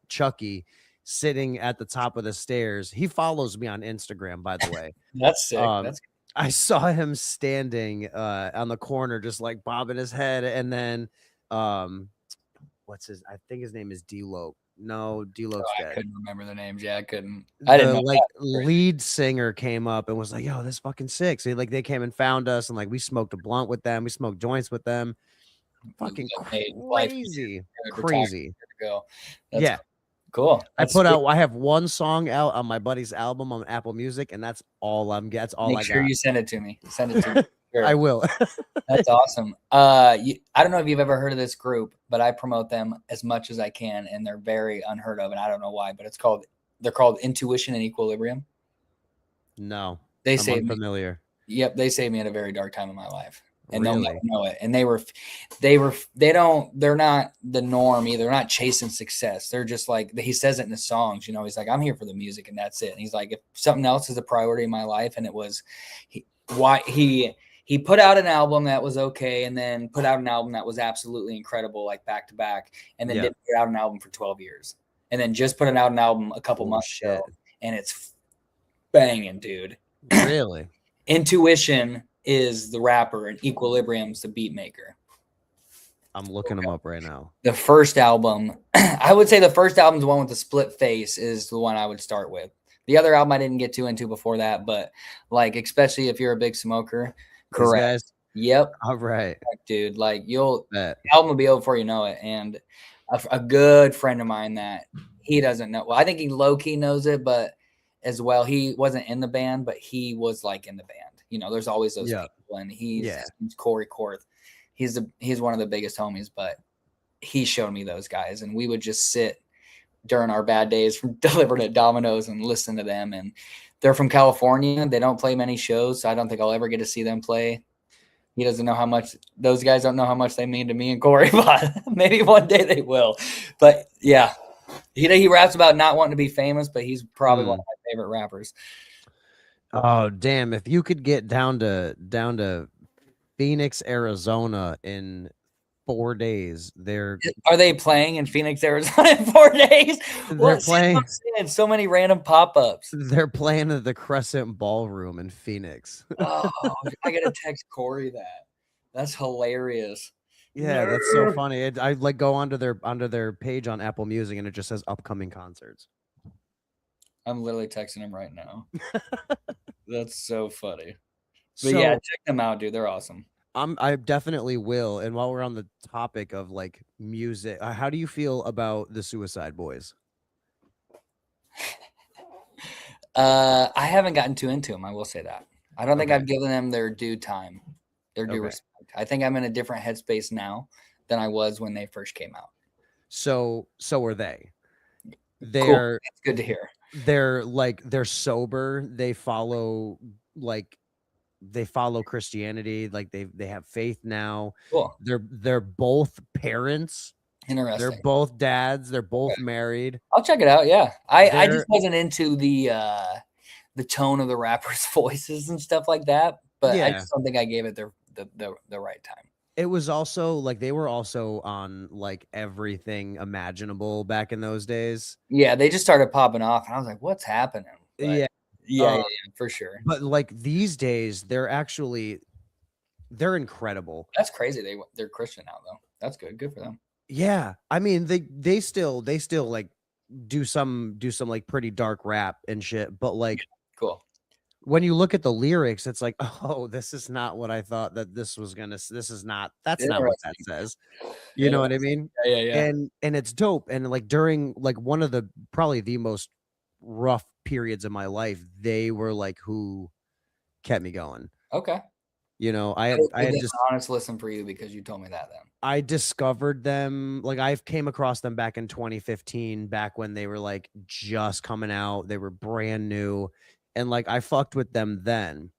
Chucky sitting at the top of the stairs. He follows me on Instagram, by the way. That's sick. Um That's I saw him standing on the corner just like bobbing his head, and then um what's his I think his name is D-Loc. No, oh, D-Loc's I dead. couldn't remember the names. Yeah, I couldn't. I didn't The know like that. lead singer came up and was like, "Yo, this fucking sick." So like they came and found us, and like we smoked a blunt with them, we smoked joints with them. Fucking Made life crazy, easier. Retired crazy. to go. That's Yeah, cool. That's sweet. I have one song out on my buddy's album on Apple Music, and that's all that's all Make I sure got. you send it to me. Send it to me. I Sure. will. That's awesome. I don't know if you've ever heard of this group, but I promote them as much as I can, and they're very unheard of, and I don't know why, but they're called Intuition and Equilibrium. No, They I'm saved me. unfamiliar. Yep, they saved me at a very dark time in my life, and they'll never Really? know it. And they're not the norm either. They're not chasing success. They're just like he says it in the songs. You know, he's like, I'm here for the music, and that's it. And he's like, if something else is a priority in my life, and it was, why he put out an album that was okay, and then put out an album that was absolutely incredible, like back to back, and then Yeah. didn't put out an album for 12 years, and then just put out an album a couple Oh months ago, shit. and it's banging, dude. Really? Intuition is the rapper, and Equilibrium's the beat maker. I'm looking them up right now. The first album, I would say the first album's the one with the split face is the one I would start with. The other album I didn't get too into before that, but like especially if you're a big smoker, These correct. guys. Yep, All right. dude. Like Bet. the album will be over before you know it. And a good friend of mine that he doesn't know. Well, I think he low key knows it, but as well, he wasn't in the band, but he was like in the band. You know, there's always those Yeah. people, and Yeah. he's Corey Korth. He's one of the biggest homies, but he showed me those guys, and we would just sit during our bad days from delivering at Domino's and listen to them. And they're from California. They don't play many shows, so I don't think I'll ever get to see them play. He doesn't know how much those guys don't know how much they mean to me and Corey, but maybe one day they will. But yeah, he raps about not wanting to be famous, but he's probably one of my favorite rappers. Oh damn! If you could get down to Phoenix, Arizona in 4 days, Are they playing in Phoenix, Arizona in 4 days? they're playing. So many random pop-ups. They're playing at the Crescent Ballroom in Phoenix. Oh, I gotta text Corey that. That's hilarious. Yeah, that's so funny. I like go onto their page on Apple Music, and it just says upcoming concerts. I'm literally texting him right now. That's so funny. But So yeah, check them out, dude. They're awesome. I definitely will. And while we're on the topic of like music, how do you feel about the Suicide Boys? I haven't gotten too into them. I will say that. I don't think Okay. I've given them their due time, their due Okay. respect. I think I'm in a different headspace now than I was when they first came out. So are they. Cool. That's good to hear. They're sober. They follow like they follow Christianity, like they have faith now. Cool. They're both parents. They're Interesting. both dads. They're Okay. both married. I'll check it out. Yeah. I just They're wasn't into the tone of the rappers' voices and stuff like that, but I yeah. just don't think I gave it the right time. It was also like they were also on like everything imaginable back in those days. Yeah, they just started popping off, and I was like, "What's happening?" But Yeah. yeah, for sure. But like these days, they're incredible. That's crazy. They're Christian now, though. That's good. Good for them. Yeah. I mean, they still like do some like pretty dark rap and shit. But like Cool. when you look at the lyrics, it's like, oh, this is not what I thought that that's not what that Interesting. says. You know what I Interesting. mean? Yeah, yeah, yeah. And it's dope. And like during like one of the probably the most rough periods of my life, they were like who kept me going. Okay. You know, I It had I was had an just honest listen for you because you told me that then. I discovered them, like, I've came across them back in 2015, back when they were, like, just coming out, they were brand new, and, like, I fucked with them then.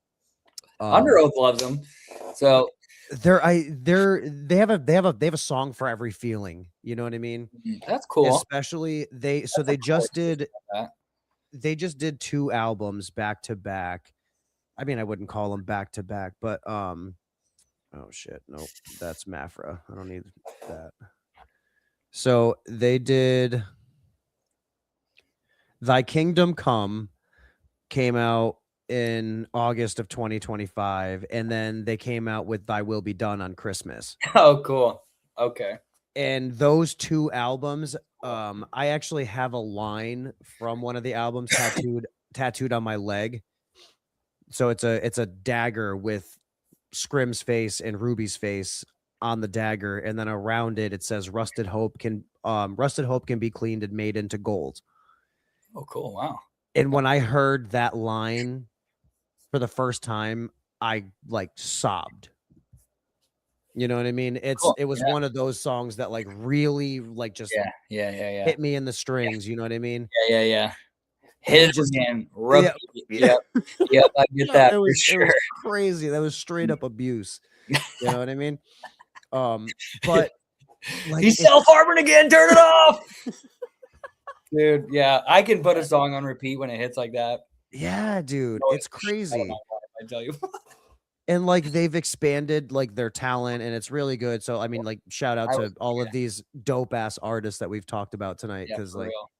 Under Um, Oath loves them. So they have a song for every feeling, you know what I mean? that's cool. Especially That's a cool experience like that. they just did 2 albums back to back. I mean, I wouldn't call them back to back, but, oh shit, nope, that's Mafra, I don't need that. So, they did Thy Kingdom Come came out in August of 2025, and then they came out with Thy Will Be Done on Christmas. Oh, cool. Okay. And those 2 albums, I actually have a line from one of the albums tattooed on my leg. So it's a dagger with Scrim's face and Ruby's face on the dagger, and then around it, it says rusted hope can be cleaned and made into gold. Oh, cool. Wow. And when I heard that line for the first time, I like sobbed. You know what I mean? Cool. It was Yeah. one of those songs that like really like just Yeah. Yeah. Yeah. Yeah. hit me in the strings, you know what I mean? Yeah. Yeah. Yeah. And Hit I it just again. yeah, Repeat. yeah. Yep. Yep. I get No, that it for was sure. crazy. That was straight up abuse. You know what I mean? But like He's self-harming again. Turn it off. Dude, yeah. I can put a song on repeat when it hits like that. yeah, dude, Oh, it's crazy. I tell you. And like they've expanded like their talent and it's really good. So I mean, like shout out I to was, all of these dope ass artists that we've talked about tonight yeah, because for like real.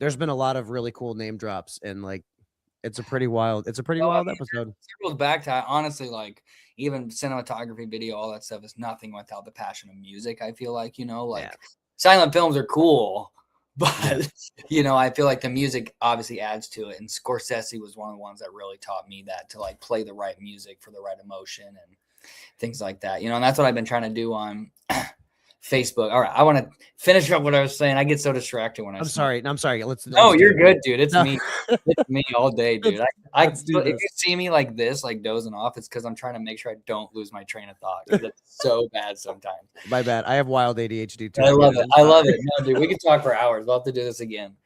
there's been a lot of really cool name drops and like it's a pretty Well, I wild mean, episode. it circles back to honestly, like even cinematography, video, all that stuff is nothing without the passion of music. I feel like, Yeah. like silent films are cool, Yeah. but I feel like the music obviously adds to it. And Scorsese was one of the ones that really taught me that to like play the right music for the right emotion and things like that. And that's what I've been trying to do on Facebook. All right, I want to finish up what I was saying. I get so distracted when I I'm smoke. sorry. I'm sorry. No, Let's do you're it. good, dude. It's No. me. It's me all day, dude. let's, I let's do if this. you see me like this, like dozing off, it's because I'm trying to make sure I don't lose my train of thought. 'Cause it's so bad sometimes. My bad. I have wild ADHD too. I love man. it. I love it. No, dude, we can talk for hours. We'll have to do this again.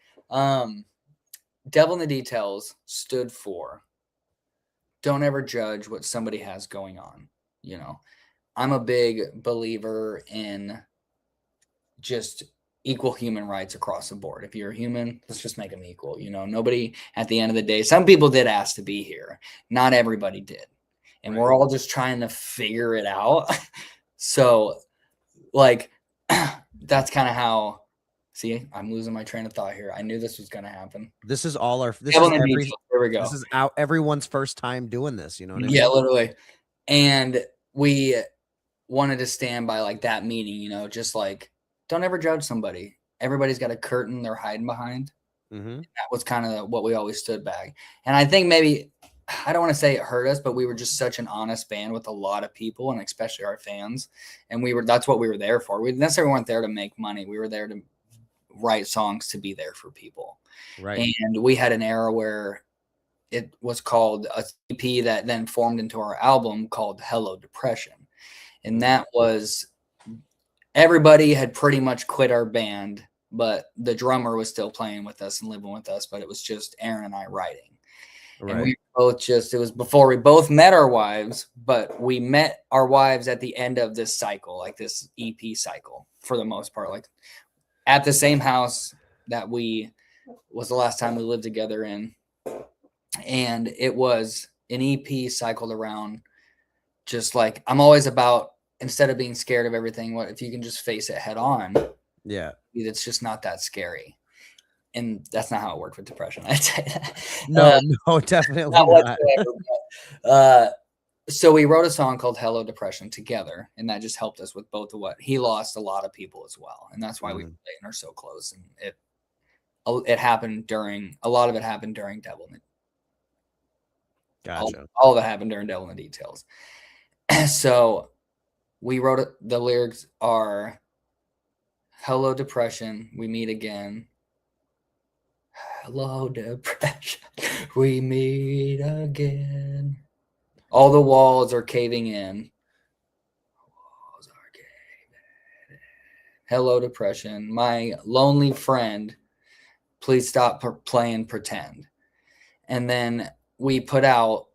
Devil in the Details stood for don't ever judge what somebody has going on. I'm a big believer in just equal human rights across the board. If you're a human, let's just make them equal. Nobody at the end of the day, some people did ask to be here. Not everybody did. And Right. we're all just trying to figure it out. So like, that's kind of how, see, I'm losing my train of thought here. I knew this was going to happen. This is all our this Devil is in the every Details. There we go. this is out everyone's first time doing this, you know what I Yeah, mean? literally. And we wanted to stand by like that meeting, just like, don't ever judge somebody. Everybody's got a curtain they're hiding behind. Mm-hmm. That was kind of what we always stood back. And I think maybe, I don't want to say it hurt us, but we were just such an honest band with a lot of people and especially our fans. And that's what we were there for. We necessarily weren't there to make money. We were there to write songs to be there for people. Right. And we had an era where it was called a EP that then formed into our album called Hello Depression. And that was, everybody had pretty much quit our band, but the drummer was still playing with us and living with us, but it was just Aaron and I writing. And Right. we both just, it was before we both met our wives, but we met our wives at the end of this cycle, like this EP cycle for the most part, like at the same house that we was the last time we lived together in. And it was an EP cycled around just like, I'm always about, instead of being scared of everything, what if you can just face it head on? Yeah. It's just not that scary. And that's not how it worked with depression. I'd say that. No, no, definitely Not not. whatsoever. So we wrote a song called Hello Depression together, and that just helped us with both of what he lost a lot of people as well. And that's why we relate and are so close. And it happened during, a lot of it happened during Devil in the, Gotcha. all of it happened during Devil in the Details. So we wrote it, the lyrics are hello depression, we meet again. Hello depression, we meet again. All the walls are caving in. Walls are caving in. Hello depression, my lonely friend, please stop playing pretend. And then we put out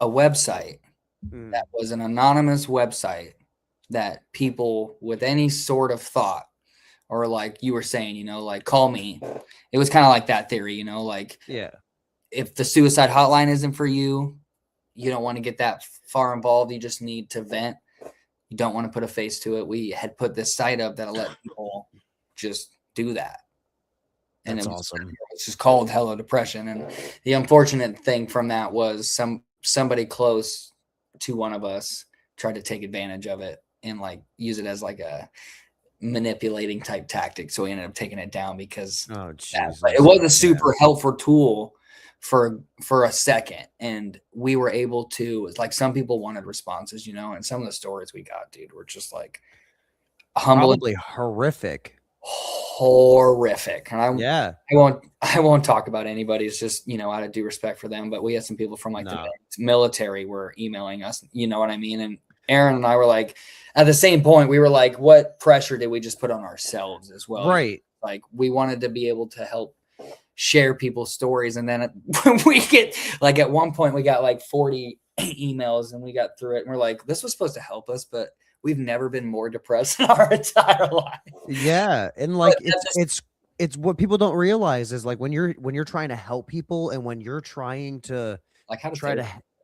a website that was an anonymous website that people with any sort of thought, or like you were saying, you know, like call me. It was kind of like that theory, you know, like Yeah. if the suicide hotline isn't for you, you don't want to get that far involved. You just need to vent. You don't want to put a face to it. We had put this site up that'll let people just do that. And That's awesome. It's just called Hello Depression. And the unfortunate thing from that was somebody close to one of us tried to take advantage of it and like use it as like a manipulating type tactic. So we ended up taking it down because it was a super helpful tool for a second. And we were able to, like, some people wanted responses, you know, and some of the stories we got, dude, were just like humbling, probably horrific. And I won't talk about anybody. It's just, you know, out of due respect for them. But we had some people from like the military were emailing us, you know what I mean? And Aaron and I were like, at the same point, we were like, what pressure did we just put on ourselves as well? Right. Like we wanted to be able to help share people's stories. And then we get like, at one point we got like 40 emails and we got through it and we're like, this was supposed to help us, but we've never been more depressed in our entire life. Yeah. And like, it's what people don't realize is like when you're trying to help people and when you're trying to like how to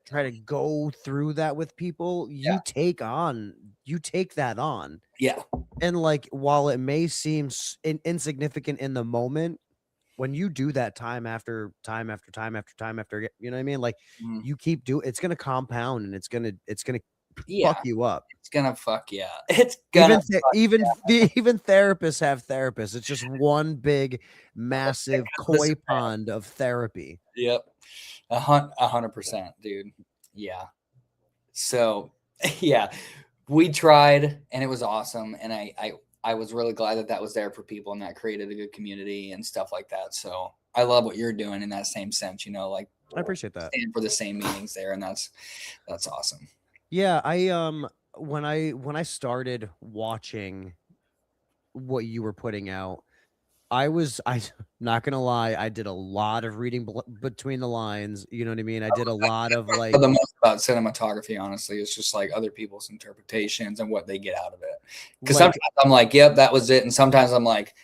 try to go through that with people, you take that on. Yeah. And like, while it may seem insignificant in the moment, when you do that time after time after time after time after, you know what I mean? Like you keep doing, it's going to compound and it's going to fuck you up. It's going to fuck you up. It's gonna even therapists have therapists. It's just one big, massive koi pond of therapy. Yep. 100%, dude. Yeah. So yeah, we tried and it was awesome. And I was really glad that was there for people and that created a good community and stuff like that. So I love what you're doing in that same sense, you know, like I appreciate that. Stand for the same meanings there. And that's awesome. Yeah. When I started watching what you were putting out, I'm not gonna lie, I did a lot of reading between the lines. You know what I mean? I did a lot of like the most about cinematography, honestly, it's just like other people's interpretations and what they get out of it. Because sometimes I'm like, yep, that was it. And sometimes I'm like,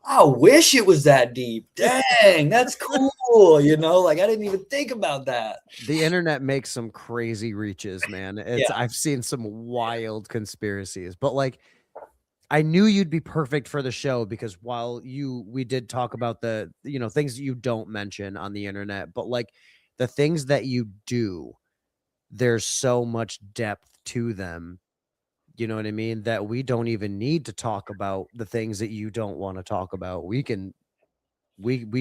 I wish it was that deep. Dang, that's cool. You know, like I didn't even think about that. The internet makes some crazy reaches, man. I've seen some wild conspiracies, but like I knew you'd be perfect for the show because while we did talk about the, you know, things that you don't mention on the internet, but like the things that you do, there's so much depth to them. You know what I mean? That we don't even need to talk about the things that you don't want to talk about. We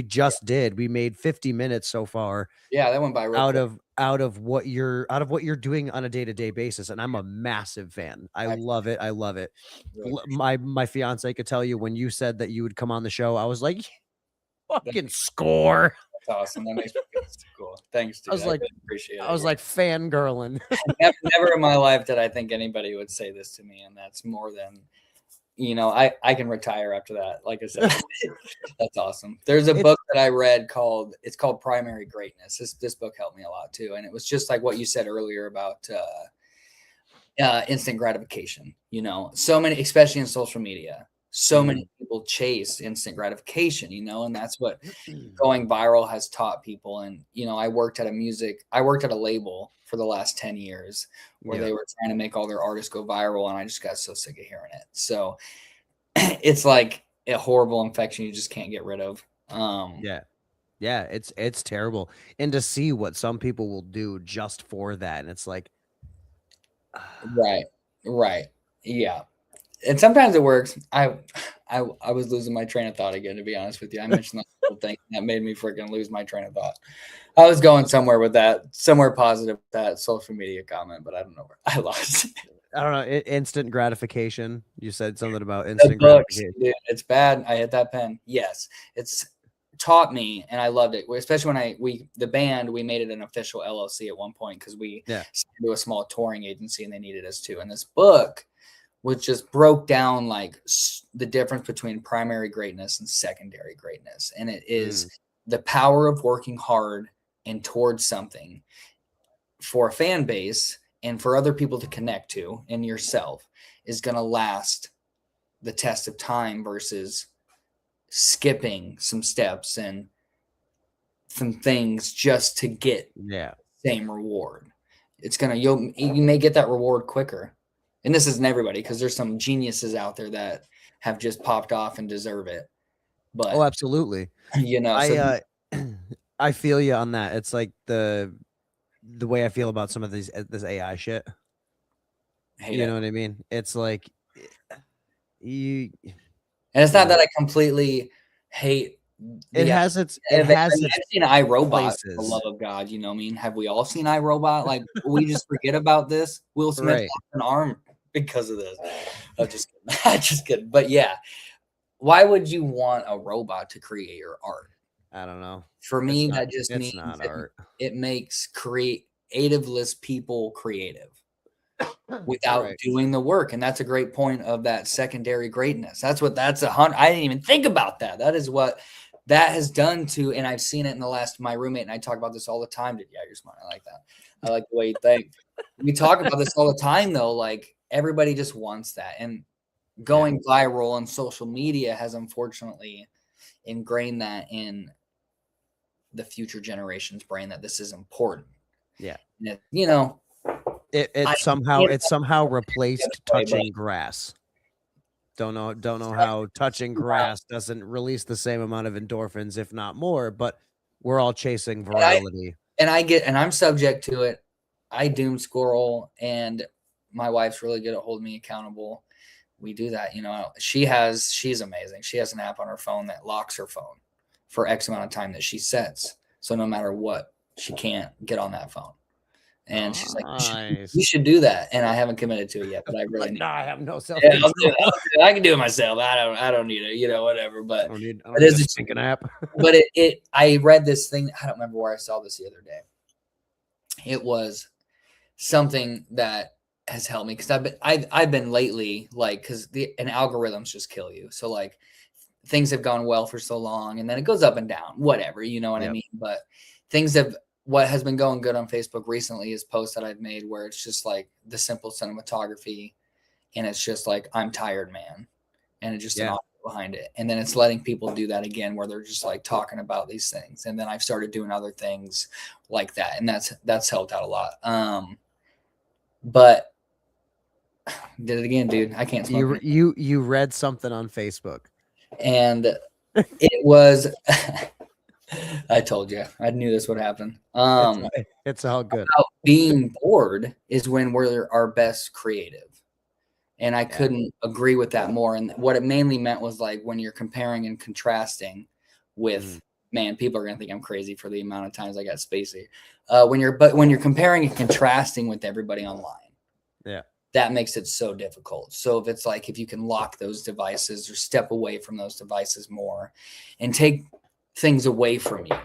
just did. We made 50 minutes so far. Yeah, that went by real quick. Out of what you're doing on a day-to-day basis, and I'm a massive fan. I love it. Really my fiance could tell you when you said that you would come on the show, I was like, fucking score. That's awesome. That makes me feel cool. Thanks, dude. I was like, really appreciate it. I was like fangirling. Never in my life did I think anybody would say this to me, and that's more than I can retire after that. Like I said, that's awesome. There's a It's book that I read it's called Primary Greatness. This book helped me a lot too. And it was just like what you said earlier about instant gratification. So many, especially in social media, so mhm. many people chase instant gratification, and that's what going viral has taught people. And, I worked at a label for the last 10 years where Yeah, they were trying to make all their artists go viral. And I just got so sick of hearing it. So it's like a horrible infection you just can't get rid of. yeah, yeah, it's terrible, and to see what some people will do just for that, and it's like, Right. Right. Yeah. And sometimes it works. I was losing my train of thought again, to be honest with you. I mentioned that whole thing that made me freaking lose my train of thought. I was going somewhere with that, somewhere positive with that social media comment, but I don't know where I lost it. I don't know, instant gratification. You said something about The instant books, gratification. dude, it's bad. I hit that pen. Yes, it's taught me, and I loved it. Especially when the band, we made it an official LLC at one point because we Yeah, signed to a small touring agency and they needed us to. And this book which just broke down like the difference between primary greatness and secondary greatness. And it is mm, the power of working hard and towards something for a fan base and for other people to connect to and yourself is going to last the test of time versus skipping some steps and some things just to get yeah. the same reward. It's going to, you may get that reward quicker. And this isn't everybody because there's some geniuses out there that have just popped off and deserve it. Oh, But absolutely. so I, I feel you on that. It's like the way I feel about some of this AI shit. hate You it. know what I mean? It's like you And it's you not that know, I completely hate it the has its it I mean, has its I've seen iRobot, for the places. love of God, you know what I mean? Have we all seen iRobot? Like, we just forget about this. Will Smith Right. lost an arm because of this. I'm just kidding. I'm just kidding. But yeah, why would you want a robot to create your art? I don't know. For me, that just It's means not art. it makes creativeless people creative without Right. doing the work. And that's a great point of that secondary greatness. I didn't even think about that. That is what that has done to, and I've seen it in the last, my roommate and I talk about this all the time. Yeah, you're smart. I like that. I like the way you think. We talk about this all the time though. Like everybody just wants that. And Yeah. going viral on social media has unfortunately ingrained that in the future generation's brain that this is important. Yeah. And you know, It I it somehow replaced way, but touching grass. Don't know how touching grass doesn't release the same amount of endorphins, if not more, but we're all chasing and I virality. and I'm subject to it. I doom scroll, and my wife's really good at holding me accountable. We do that, she's amazing. She has an app on her phone that locks her phone for X amount of time that she sets. So no matter what, she can't get on that phone. And she's like, you Nice. should do that. And I haven't committed to it yet, but I really Like, need "No, I to. have no Yeah, I'll do it. self-control. I can do it myself. I don't need it, whatever. But I it don't need a is stinking app." but I read this thing. I don't remember where I saw this the other day. It was something that has helped me because I've been lately like because the and algorithms just kill you. So like things have gone well for so long and then it goes up and down, whatever, you know what I Yep. mean? But things have what has been going good on Facebook recently is posts that I've made where it's just like the simple cinematography and it's just like I'm tired, man, and it's just an Yeah. audio behind it. And then it's letting people do that again where they're just like talking about these things. And then I've started doing other things like that. And that's helped out a lot. But did it again, dude. I can't smoke anymore. You read something on Facebook. And it was I told you. I knew this would happen. It's all good. About being bored is when we're our best creative. And I Yeah. couldn't agree with that more. And what it mainly meant was like when you're comparing and contrasting Mhm. with, man, people are gonna think I'm crazy for the amount of times I got spacey. When you're comparing and contrasting with everybody online, Yeah. that makes it so difficult. So if you can lock those devices or step away from those devices more and take things away from you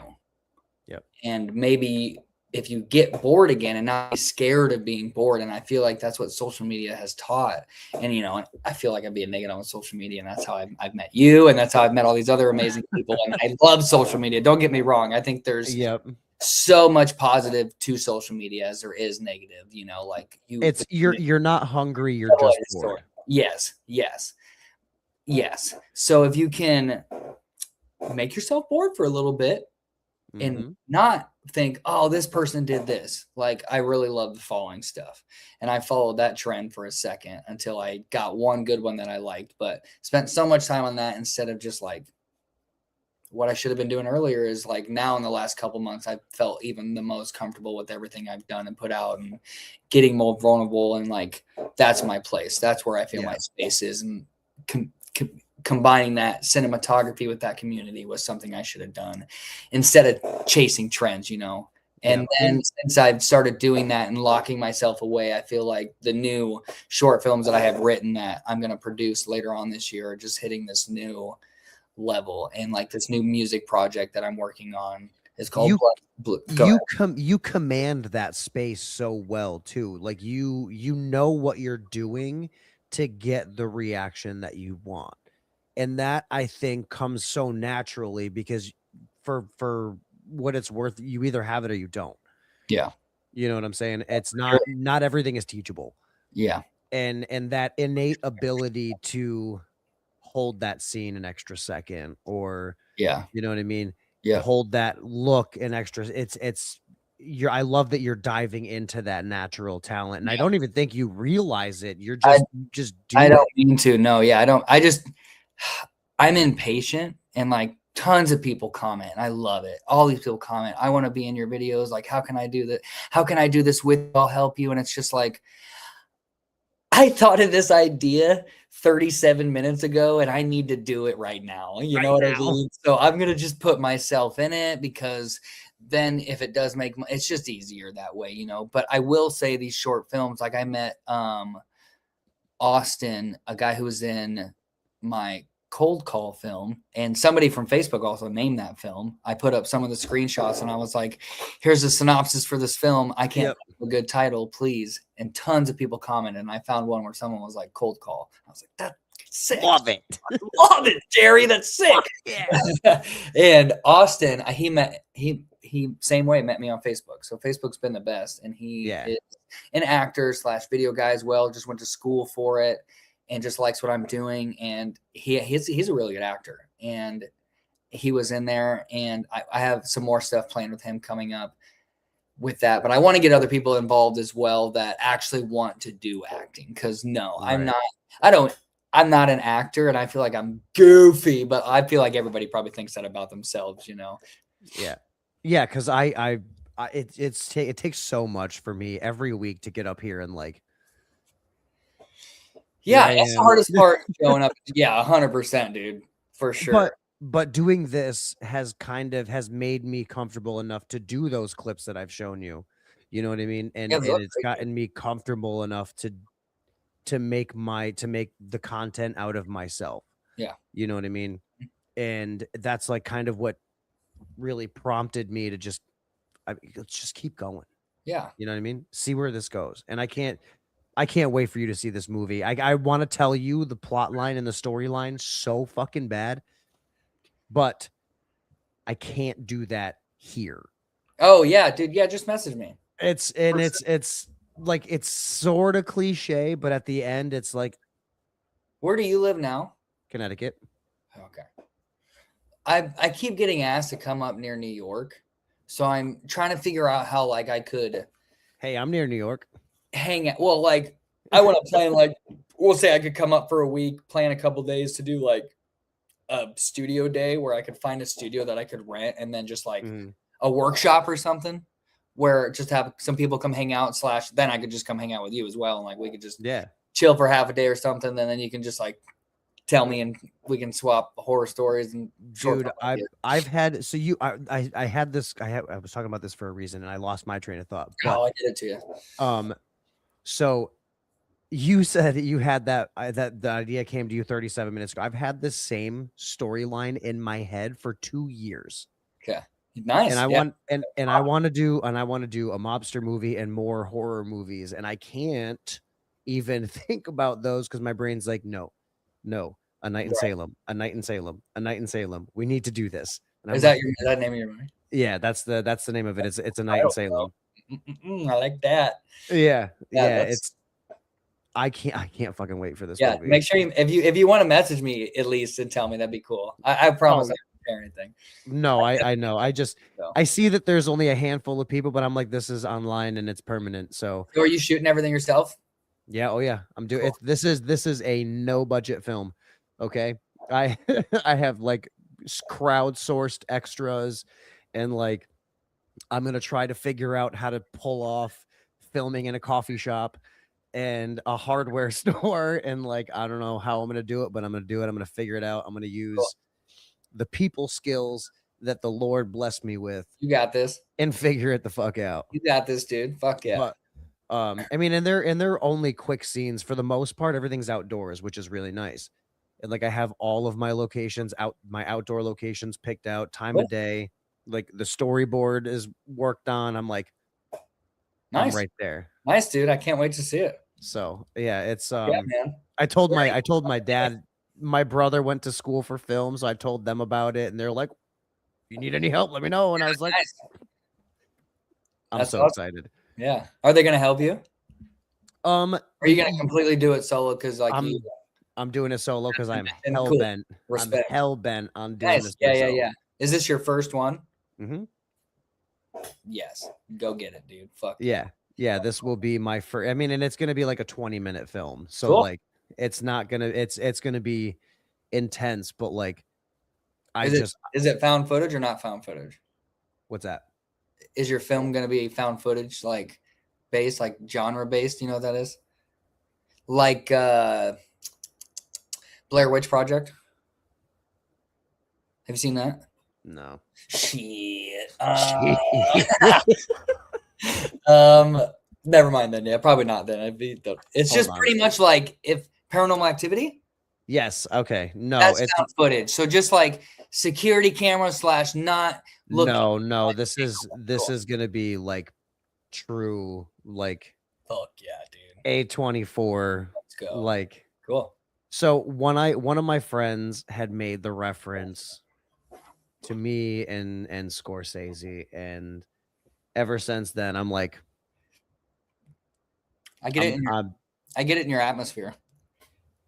Yep. and maybe if you get bored again and not be scared of being bored. And I feel like that's what social media has taught. And, you know, I feel like I'm being negative on social media, and that's how I've met you. And that's how I've met all these other amazing people. And I love social media. Don't get me wrong. I think there's Yep. so much positive to social media as there is negative, you know, like It's you're not hungry, you're just bored. Yes. Yes. Yes. So if you can make yourself bored for a little bit, and not think, oh, this person did this. Like, I really love the following stuff. And I followed that trend for a second until I got one good one that I liked, but spent so much time on that instead of just like what I should have been doing earlier. Is like now in the last couple months, I've felt even the most comfortable with everything I've done and put out, and getting more vulnerable. And like, that's my place. That's where I feel my space is. And combining that cinematography with that community was something I should have done instead of chasing trends, you know. And then since I've started doing that and locking myself away, I feel like the new short films that I have written that I'm going to produce later on this year are just hitting this new level. And like this new music project that I'm working on is called you command that space so well too. Like you know what you're doing to get the reaction that you want. And that, I think, comes so naturally because for what it's worth, you either have it or you don't. Yeah. You know what I'm saying? It's not everything is teachable. Yeah. And that innate ability to hold that scene an extra second, or you know what I mean? Yeah. Hold that look an extra. I love that you're diving into that natural talent. And I don't even think you realize it. You're just do I don't it. mean to. No, yeah, I'm impatient, and like tons of people comment. I love it. All these people comment, I want to be in your videos. Like, how can I do that? How can I do this with you? I'll help you. And it's just like, I thought of this idea 37 minutes ago, and I need to do it right now. You know what I mean? So I'm going to just put myself in it, because then if it does make, it's just easier that way, you know. But I will say these short films, like I met Austin, a guy who was in my cold call film, and somebody from Facebook also named that film. I put up some of the screenshots and I was like, here's a synopsis for this film. I can't think of a good title, please. And tons of people commented. And I found one where someone was like, cold call. I was like, that's sick. Love it. Love it, Jerry. That's sick. Yeah. And Austin, he same way met me on Facebook. So Facebook's been the best. And he is an actor / video guy as well. Just went to school for it and just likes what I'm doing. And he's a really good actor. And he was in there, and I have some more stuff planned with him coming up with that. But I want to get other people involved as well that actually want to do acting. Cause I'm not an actor, and I feel like I'm goofy, but I feel like everybody probably thinks that about themselves, you know? Yeah. Yeah. Cause it takes so much for me every week to get up here and like, yeah, that's the hardest part showing up. Yeah, 100%, dude, for sure. But doing this has made me comfortable enough to do those clips that I've shown you. You know what I mean? And it's gotten me comfortable enough to make the content out of myself. Yeah. You know what I mean? And that's like kind of what really prompted me to let's just keep going. Yeah. You know what I mean? See where this goes. And I can't wait for you to see this movie. I want to tell you the plot line and the storyline so fucking bad, but I can't do that here. Oh yeah, dude. Yeah, just message me. It's like, it's sort of cliche, but at the end, it's like, where do you live now? Connecticut. Okay. I keep getting asked to come up near New York, so I'm trying to figure out how like I could. Hey, I'm near New York. Hang out. Well, like I want to plan, like we'll say I could come up for a week, plan a couple days to do like a studio day where I could find a studio that I could rent, and then just like a workshop or something where just have some people come hang out / then I could just come hang out with you as well. And like, we could just chill for half a day or something. And then you can just like tell me, and we can swap horror stories. And dude, I've had, so you, I had this, I was talking about this for a reason, and I lost my train of thought. But, I did it to you. So you said you had that the idea came to you 37 minutes ago. I've had this same storyline in my head for 2 years. Okay. And Nice. I Yeah. want and I want to do a mobster movie and more horror movies, and I can't even think about those because my brain's like, no, no, a night in Right. Salem, a night in Salem, a night in Salem. We need to do this. And I'm Is that like, your, is that the name of your movie? yeah, that's the name of it. It's a night in Title, bro. Salem. I like that. Yeah, Yeah, yeah. that's It's I can't fucking wait for this yeah. movie. Make sure you if you want to message me at least and tell me, that'd be cool. I promise Oh I won't share anything. no, I know. So, I see that there's only a handful of people, but I'm like, this is online and it's permanent. So so are you shooting everything yourself? yeah, oh yeah, I'm doing Cool. it. This is a no budget film. Okay, I I have like crowdsourced extras, and like I'm gonna try to figure out how to pull off filming in a coffee shop and a hardware store, and like I don't know how I'm gonna do it, but I'm gonna do it. I'm gonna figure it out. I'm gonna Cool. use the people skills that the Lord blessed me with You got this. and figure it the fuck out. You got this, dude. Fuck yeah. But I mean, and they're only quick scenes for the most part. Everything's outdoors, which is really nice. And like I have all of my locations out, my outdoor locations picked out, time Cool. of day. Like the storyboard is worked on. I'm like, I'm Nice. right there. Nice, dude. I can't wait to see it. So yeah, it's Yeah, man. I told my dad, my brother went to school for film, so I told them about it, and they're like, "You need any help? Let me know." And I was like, Nice. I'm That's so awesome. excited. Yeah. Are they gonna help you? Um, Or are you gonna completely do it solo? Because like you I'm doing it solo because I'm and hell cool. bent. I'm Respect. hell bent on doing Nice. this Yeah, yeah, myself. yeah. Is this your first one? Hmm. Yes. Go get it, dude. Fuck yeah. Yeah. Yeah. This will be my first. I mean, and it's gonna be like a 20-minute film. So Cool. like it's not gonna it's gonna be intense, but like I Is it just is it found footage or not found footage? what's that? Is your film gonna be found footage like based, like genre based? You know what that is? Like Blair Witch Project. Have you seen that? No. Shit. Shit. Never mind then. Yeah, probably not then. It's Hold just on. pretty much like if Paranormal Activity, Yes. Okay. No, that's it's found footage. So just like security camera slash not looking. no. This Cool. is gonna be like true, like Fuck yeah, dude. A24, Let's go. like Cool. so one of my friends had made the reference to me and Scorsese, and ever since then I'm like I get it. I'm I get it in your atmosphere.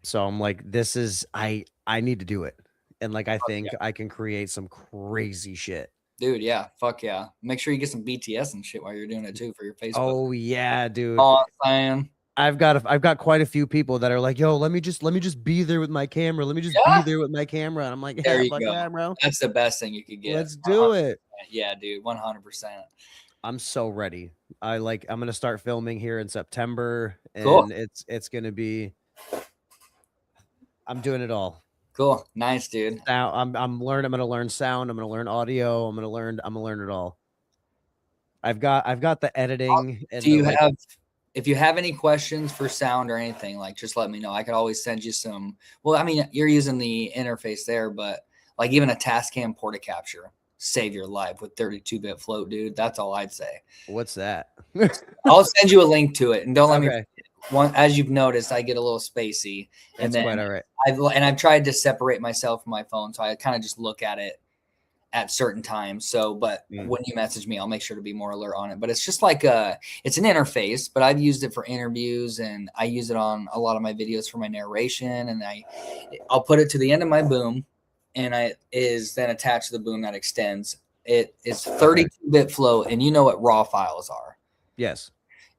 so I'm like this is I need to do it, and like I Fuck think yeah. I can create some crazy shit. Dude, yeah. Fuck yeah. Make sure you get some BTS and shit while you're doing it too for your Facebook. Oh yeah, dude. Oh, I'm saying. I've got quite a few people that are like, "Yo, let me just be there with my camera. Let me just be Yeah. there with my camera." And I'm like, There "Yeah, you fuck go. yeah, bro. That's the best thing you could get. Let's do it." Yeah, dude. 100%. I'm so ready. I'm gonna start filming here in September, Cool. and it's gonna be. I'm doing it all. Cool. Nice, dude. Now I'm gonna learn sound. I'm gonna learn audio. I'm gonna learn it all. I've got the editing and Do the you like. have, if you have any questions for sound or anything, like just let me know. I could always send you some. Well, I mean, you're using the interface there, but like even a Tascam Porta Capture save your life with 32-bit float, dude. That's all I'd say. What's that? I'll send you a link to it, and don't let me. Okay, As you've noticed, I get a little spacey, and it's then quite all right. I've tried to separate myself from my phone, so I kind of just look at it at certain times. So, but when you message me, I'll make sure to be more alert on it. But it's just like it's an interface, but I've used it for interviews, and I use it on a lot of my videos for my narration, and I'll put it to the end of my boom, and I is then attached to the boom that extends. It is 32-bit float, and you know what RAW files are. Yes.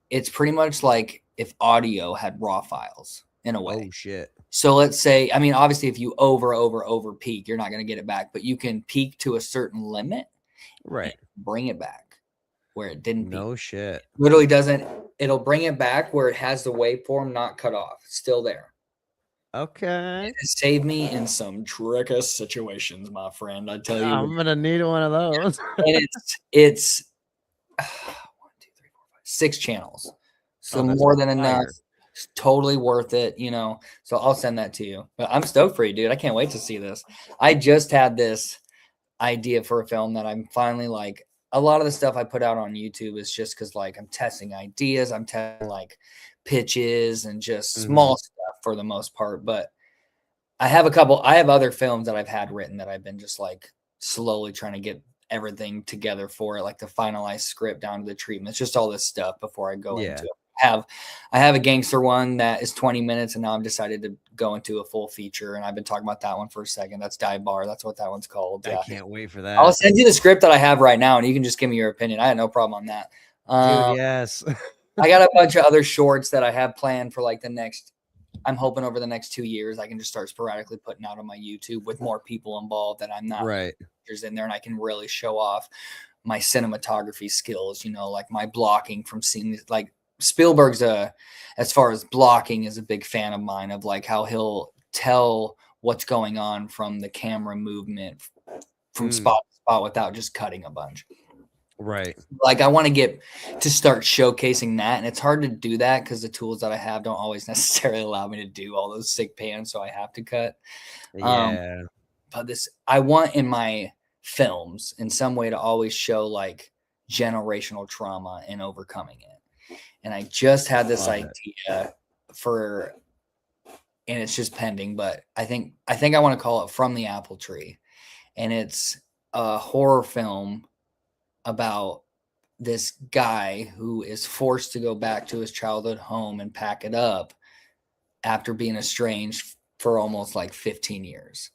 It's pretty much like if audio had RAW files in a way. Oh shit. So let's say, I mean, obviously, if you over peak, you're not going to get it back, but you can peak to a certain limit, Right? bring it back where it didn't peak. No shit. Literally doesn't. It'll bring it back where it has the waveform not cut off, it's still there. Okay. It saved me in some tricky situations, my friend. I tell you, I'm gonna need one of those. and it's 1, 2, 3, 4, 5, 6 channels, so more than enough. It's totally worth it, you know. So I'll send that to you. But I'm stoked for you, dude. I can't wait to see this. I just had this idea for a film that I'm finally like, a lot of the stuff I put out on YouTube is just because like I'm testing ideas, I'm testing like pitches and just Mhm. small stuff for the most part. But I have other films that I've had written that I've been just like slowly trying to get everything together for it, like the finalized script down to the treatments, just all this stuff before I go into Yeah. it. I have a gangster one that is 20 minutes, and now I've decided to go into a full feature. And I've been talking about that one for a second. That's Dive Bar. That's what that one's called. I can't wait for I'll that. send you the script that I have right now, and you can just give me your opinion. I had no problem on that. Dude, Um, yes. I got a bunch of other shorts that I have planned for like the next. I'm hoping over the next 2 years, I can just start sporadically putting out on my YouTube with more people involved that I'm not Right. in there, and I can really show off my cinematography skills, like my blocking from seeing like Spielberg's as far as blocking is a big fan of mine of like how he'll tell what's going on from the camera movement from Mm, spot to spot without just cutting a bunch. right. Like I want to get to start showcasing that, and it's hard to do that because the tools that I have don't always necessarily allow me to do all those sick pans, so I have to cut. Um, Yeah. but I want in my films in some way to always show like generational trauma and overcoming it. And I just had this Love it. idea for, and it's just pending, but I think I want to call it From the Apple Tree, and it's a horror film about this guy who is forced to go back to his childhood home and pack it up after being estranged for almost like 15 years.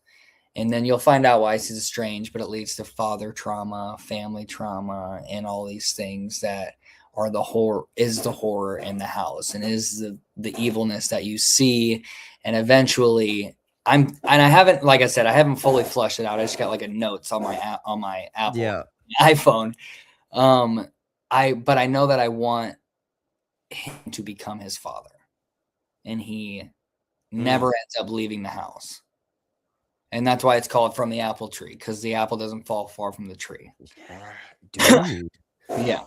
And then you'll find out why he's estranged, but it leads to father trauma, family trauma, and all these things that are the horror in the house and is the evilness that you see. And eventually I haven't, like I said, I haven't fully flushed it out. I just got like a notes on my Apple Yeah. iPhone. But I know that I want him to become his father, and he never Mm. ends up leaving the house. And that's why it's called From the Apple Tree, because the apple doesn't fall far from the tree. Yeah. Dude, Yeah.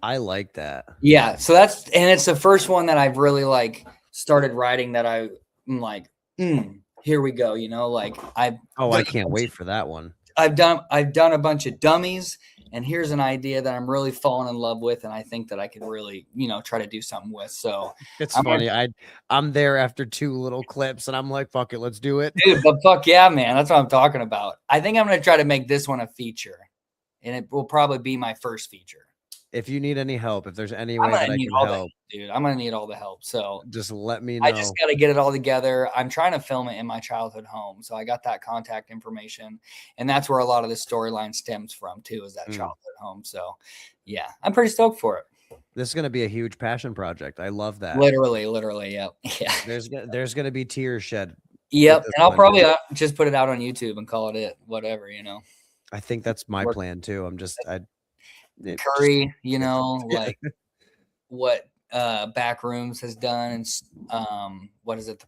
I like that. Yeah. So it's the first one that I've really like started writing that I'm like, here we go. Like Oh, I can't wait for that one. I've done a bunch of dummies, and here's an idea that I'm really falling in love with, and I think that I could really, try to do something with. So It's I'm gonna funny. I'm there after 2 little clips and I'm like, "Fuck it, let's do it." dude, but fuck yeah, man. That's what I'm talking about. I think I'm gonna try to make this one a feature, and it will probably be my first feature. If you need any help, if there's any I'm way gonna that I need can all the help, help, dude. I'm gonna need all the help. So just let me I just know. got to get it all together. I'm trying to film it in my childhood home, so I got that contact information, and that's where a lot of the storyline stems from too, is that Mm. childhood home. So, yeah, I'm pretty stoked for it. This is gonna be a huge passion project. I love that. Literally, yep, yeah, There's gonna be tears shed with yep. this And I'll one. probably just put it out on YouTube and call it whatever. I think that's my Work plan too. I it just Curry, yeah. like what Backrooms has done, and what is it,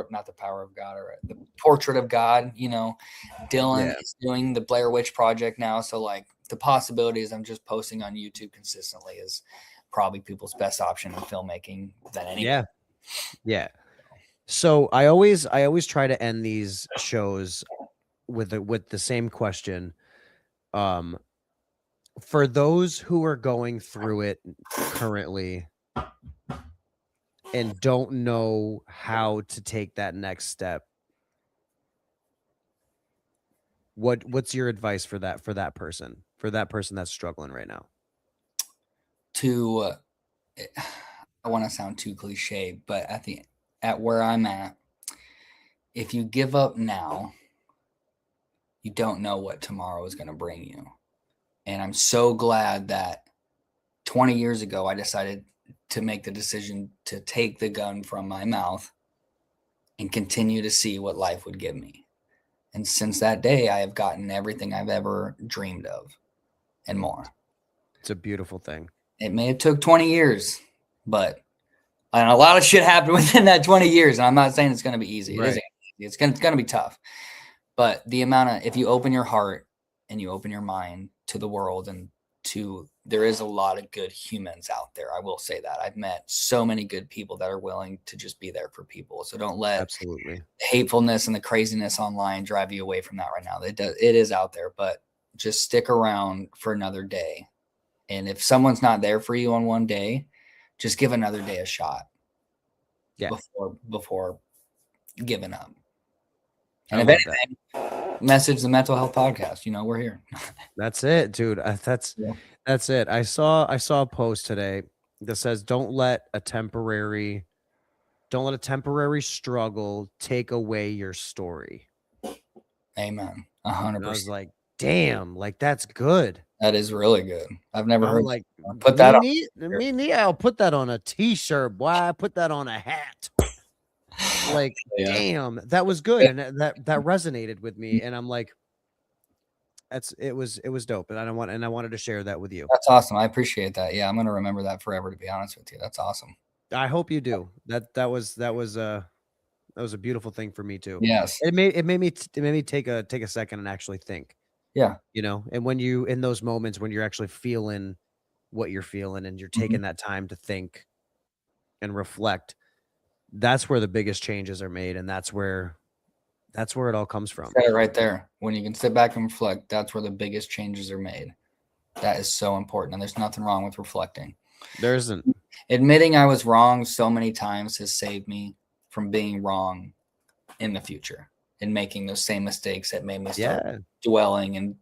not the Power of God, or the Portrait of God. Dylan Yeah. is doing the Blair Witch Project now, so like the possibilities I'm just posting on YouTube consistently is probably people's best option in filmmaking than anything. Yeah. Yeah. So I always try to end these shows with the same question. Um, for those who are going through it currently and don't know how to take that next step, what's your advice for that person? For that person that's struggling right now? To I want to sound too cliche, but at where I'm at, if you give up now, you don't know what tomorrow is going to bring you. And I'm so glad that 20 years ago, I decided to make the decision to take the gun from my mouth and continue to see what life would give me. And since that day, I have gotten everything I've ever dreamed of and more. It's a beautiful thing. It may have took 20 years, but and a lot of shit happened within that 20 years. And I'm not saying it's going to be easy. Right. It isn't easy. It's going to be tough. But if you open your heart and you open your mind to the world and there is a lot of good humans out there. I will say that. I've met so many good people that are willing to just be there for people. So don't let Absolutely. the hatefulness and the craziness online drive you away from that right now. It is out there, but just stick around for another day. And if someone's not there for you on one day, just give another day a shot. Yeah. Before giving up. And if anything, message the Mental Health Podcast. We're here. That's it, dude. That's it. I saw a post today that says, "Don't let a temporary struggle take away your story." Amen. And 100%. I was like, "Damn, like that's good." That is really good. I've never I'm heard. like, put that on. Me, I'll put that on a t-shirt, boy. I put that on a hat. Like, damn, that was good, and that resonated with me. And I'm like, it was dope, and I wanted to share that with you. That's awesome. I appreciate that. Yeah, I'm gonna remember that forever. To be honest with you, that's awesome. I hope you do. That was a beautiful thing for me too. Yes. It made me take a second and actually think. Yeah. And when you in those moments when you're actually feeling what you're feeling and you're taking that time to think and reflect, that's where the biggest changes are made, and that's where it all comes from. Said it right there. When you can sit back and reflect, that's where the biggest changes are made. That is so important, and there's nothing wrong with reflecting. There isn't. Admitting I was wrong so many times has saved me from being wrong in the future and making those same mistakes that made me start dwelling and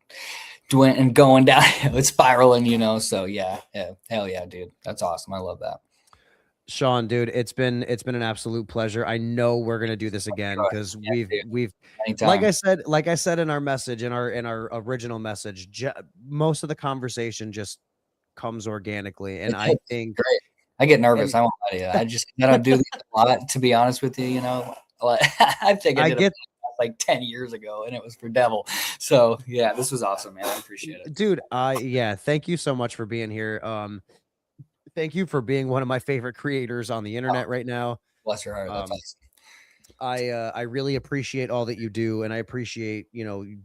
going down, spiraling, So yeah, hell yeah, dude. That's awesome. I love that. Sean, dude, it's been an absolute pleasure. I know we're gonna do this again because we've Anytime. like I said in our message, in our original message, most of the conversation just comes organically, and I think great. I get nervous. I won't lie to you. I don't do this a lot, to be honest with you. I think I did like 10 years ago, and it was for Devil. So yeah, this was awesome, man. I appreciate it, dude. Thank you so much for being here. Thank you for being one of my favorite creators on the internet right now. Bless your heart. That's awesome. I really appreciate all that you do, and I appreciate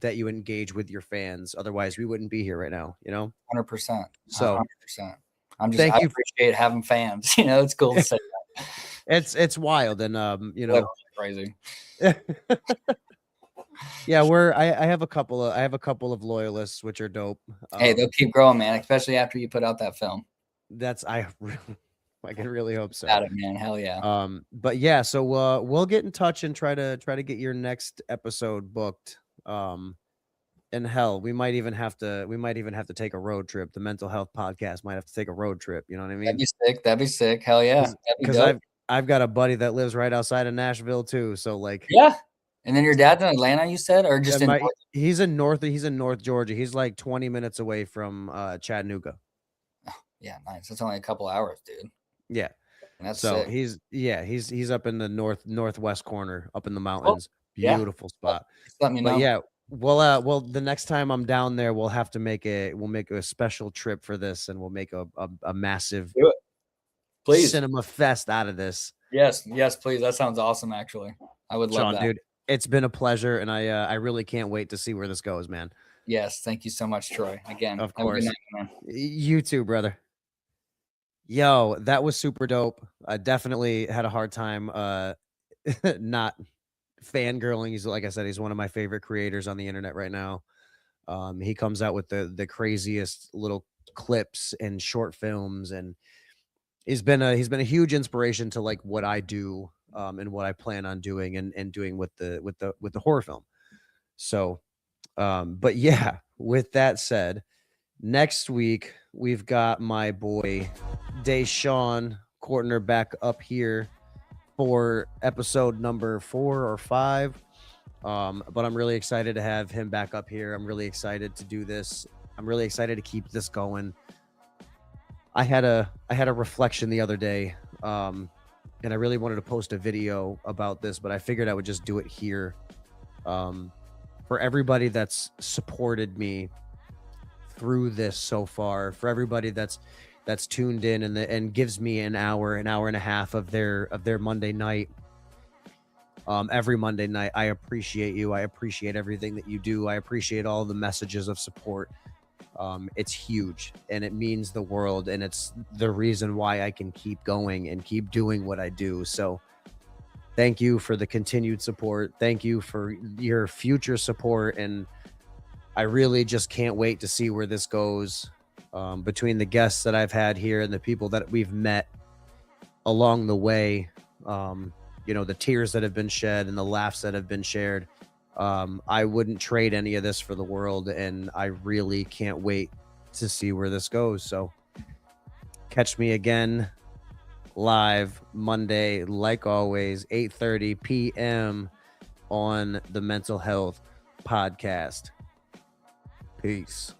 that you engage with your fans. Otherwise, we wouldn't be here right now. 100%. So 100%. I appreciate having fans. It's cool to say that. It's wild, and crazy. Yeah, I have a couple of loyalists, which are dope. Hey, they'll keep growing, man. Especially after you put out that film. I can really hope so. Got it, man. Hell yeah. But yeah, so we'll get in touch and try to get your next episode booked. And hell, we might even have to take a road trip. The Mental Health Podcast might have to take a road trip. You know what I mean? That'd be sick. Hell yeah. Because I've got a buddy that lives right outside of Nashville too. So like, yeah. And then your dad's in Atlanta, you said, or just he's in North Georgia. He's like 20 minutes away from Chattanooga. Yeah, nice. That's only a couple hours, dude. Yeah. That's so sick. He's up in the northwest corner, up in the mountains. Beautiful spot. Just let me know. But yeah, well, the next time I'm down there, we'll have to make a special trip for this, and we'll make a massive cinema fest out of this. Yes, please. That sounds awesome. Actually, I would love that, dude. It's been a pleasure, and I really can't wait to see where this goes, man. Yes, thank you so much, Troy. Again, of course. Have a good night, man. You too, brother. Yo, that was super dope. I definitely had a hard time not fangirling. He's, like I said, he's one of my favorite creators on the internet right now. He comes out with the craziest little clips and short films, and he's been a huge inspiration to like what I do and what I plan on doing and doing with the horror film. So but yeah, with that said, next week we've got my boy Deshaun Courtner back up here for episode number 4 or 5. But I'm really excited to have him back up here. I'm really excited to do this. I'm really excited to keep this going. I had a reflection the other day, and I really wanted to post a video about this, but I figured I would just do it here. For everybody that's supported me through this so far, for everybody that's tuned in and gives me an hour and a half of their Monday night, every Monday night, I appreciate you. I appreciate everything that you do. I appreciate all the messages of support. It's huge and it means the world. And it's the reason why I can keep going and keep doing what I do. So thank you for the continued support. Thank you for your future support. And I really just can't wait to see where this goes, between the guests that I've had here and the people that we've met along the way. The tears that have been shed and the laughs that have been shared. I wouldn't trade any of this for the world, and I really can't wait to see where this goes. So catch me again live Monday, like always, 8:30 p.m. on the Mental Health Podcast. Peace.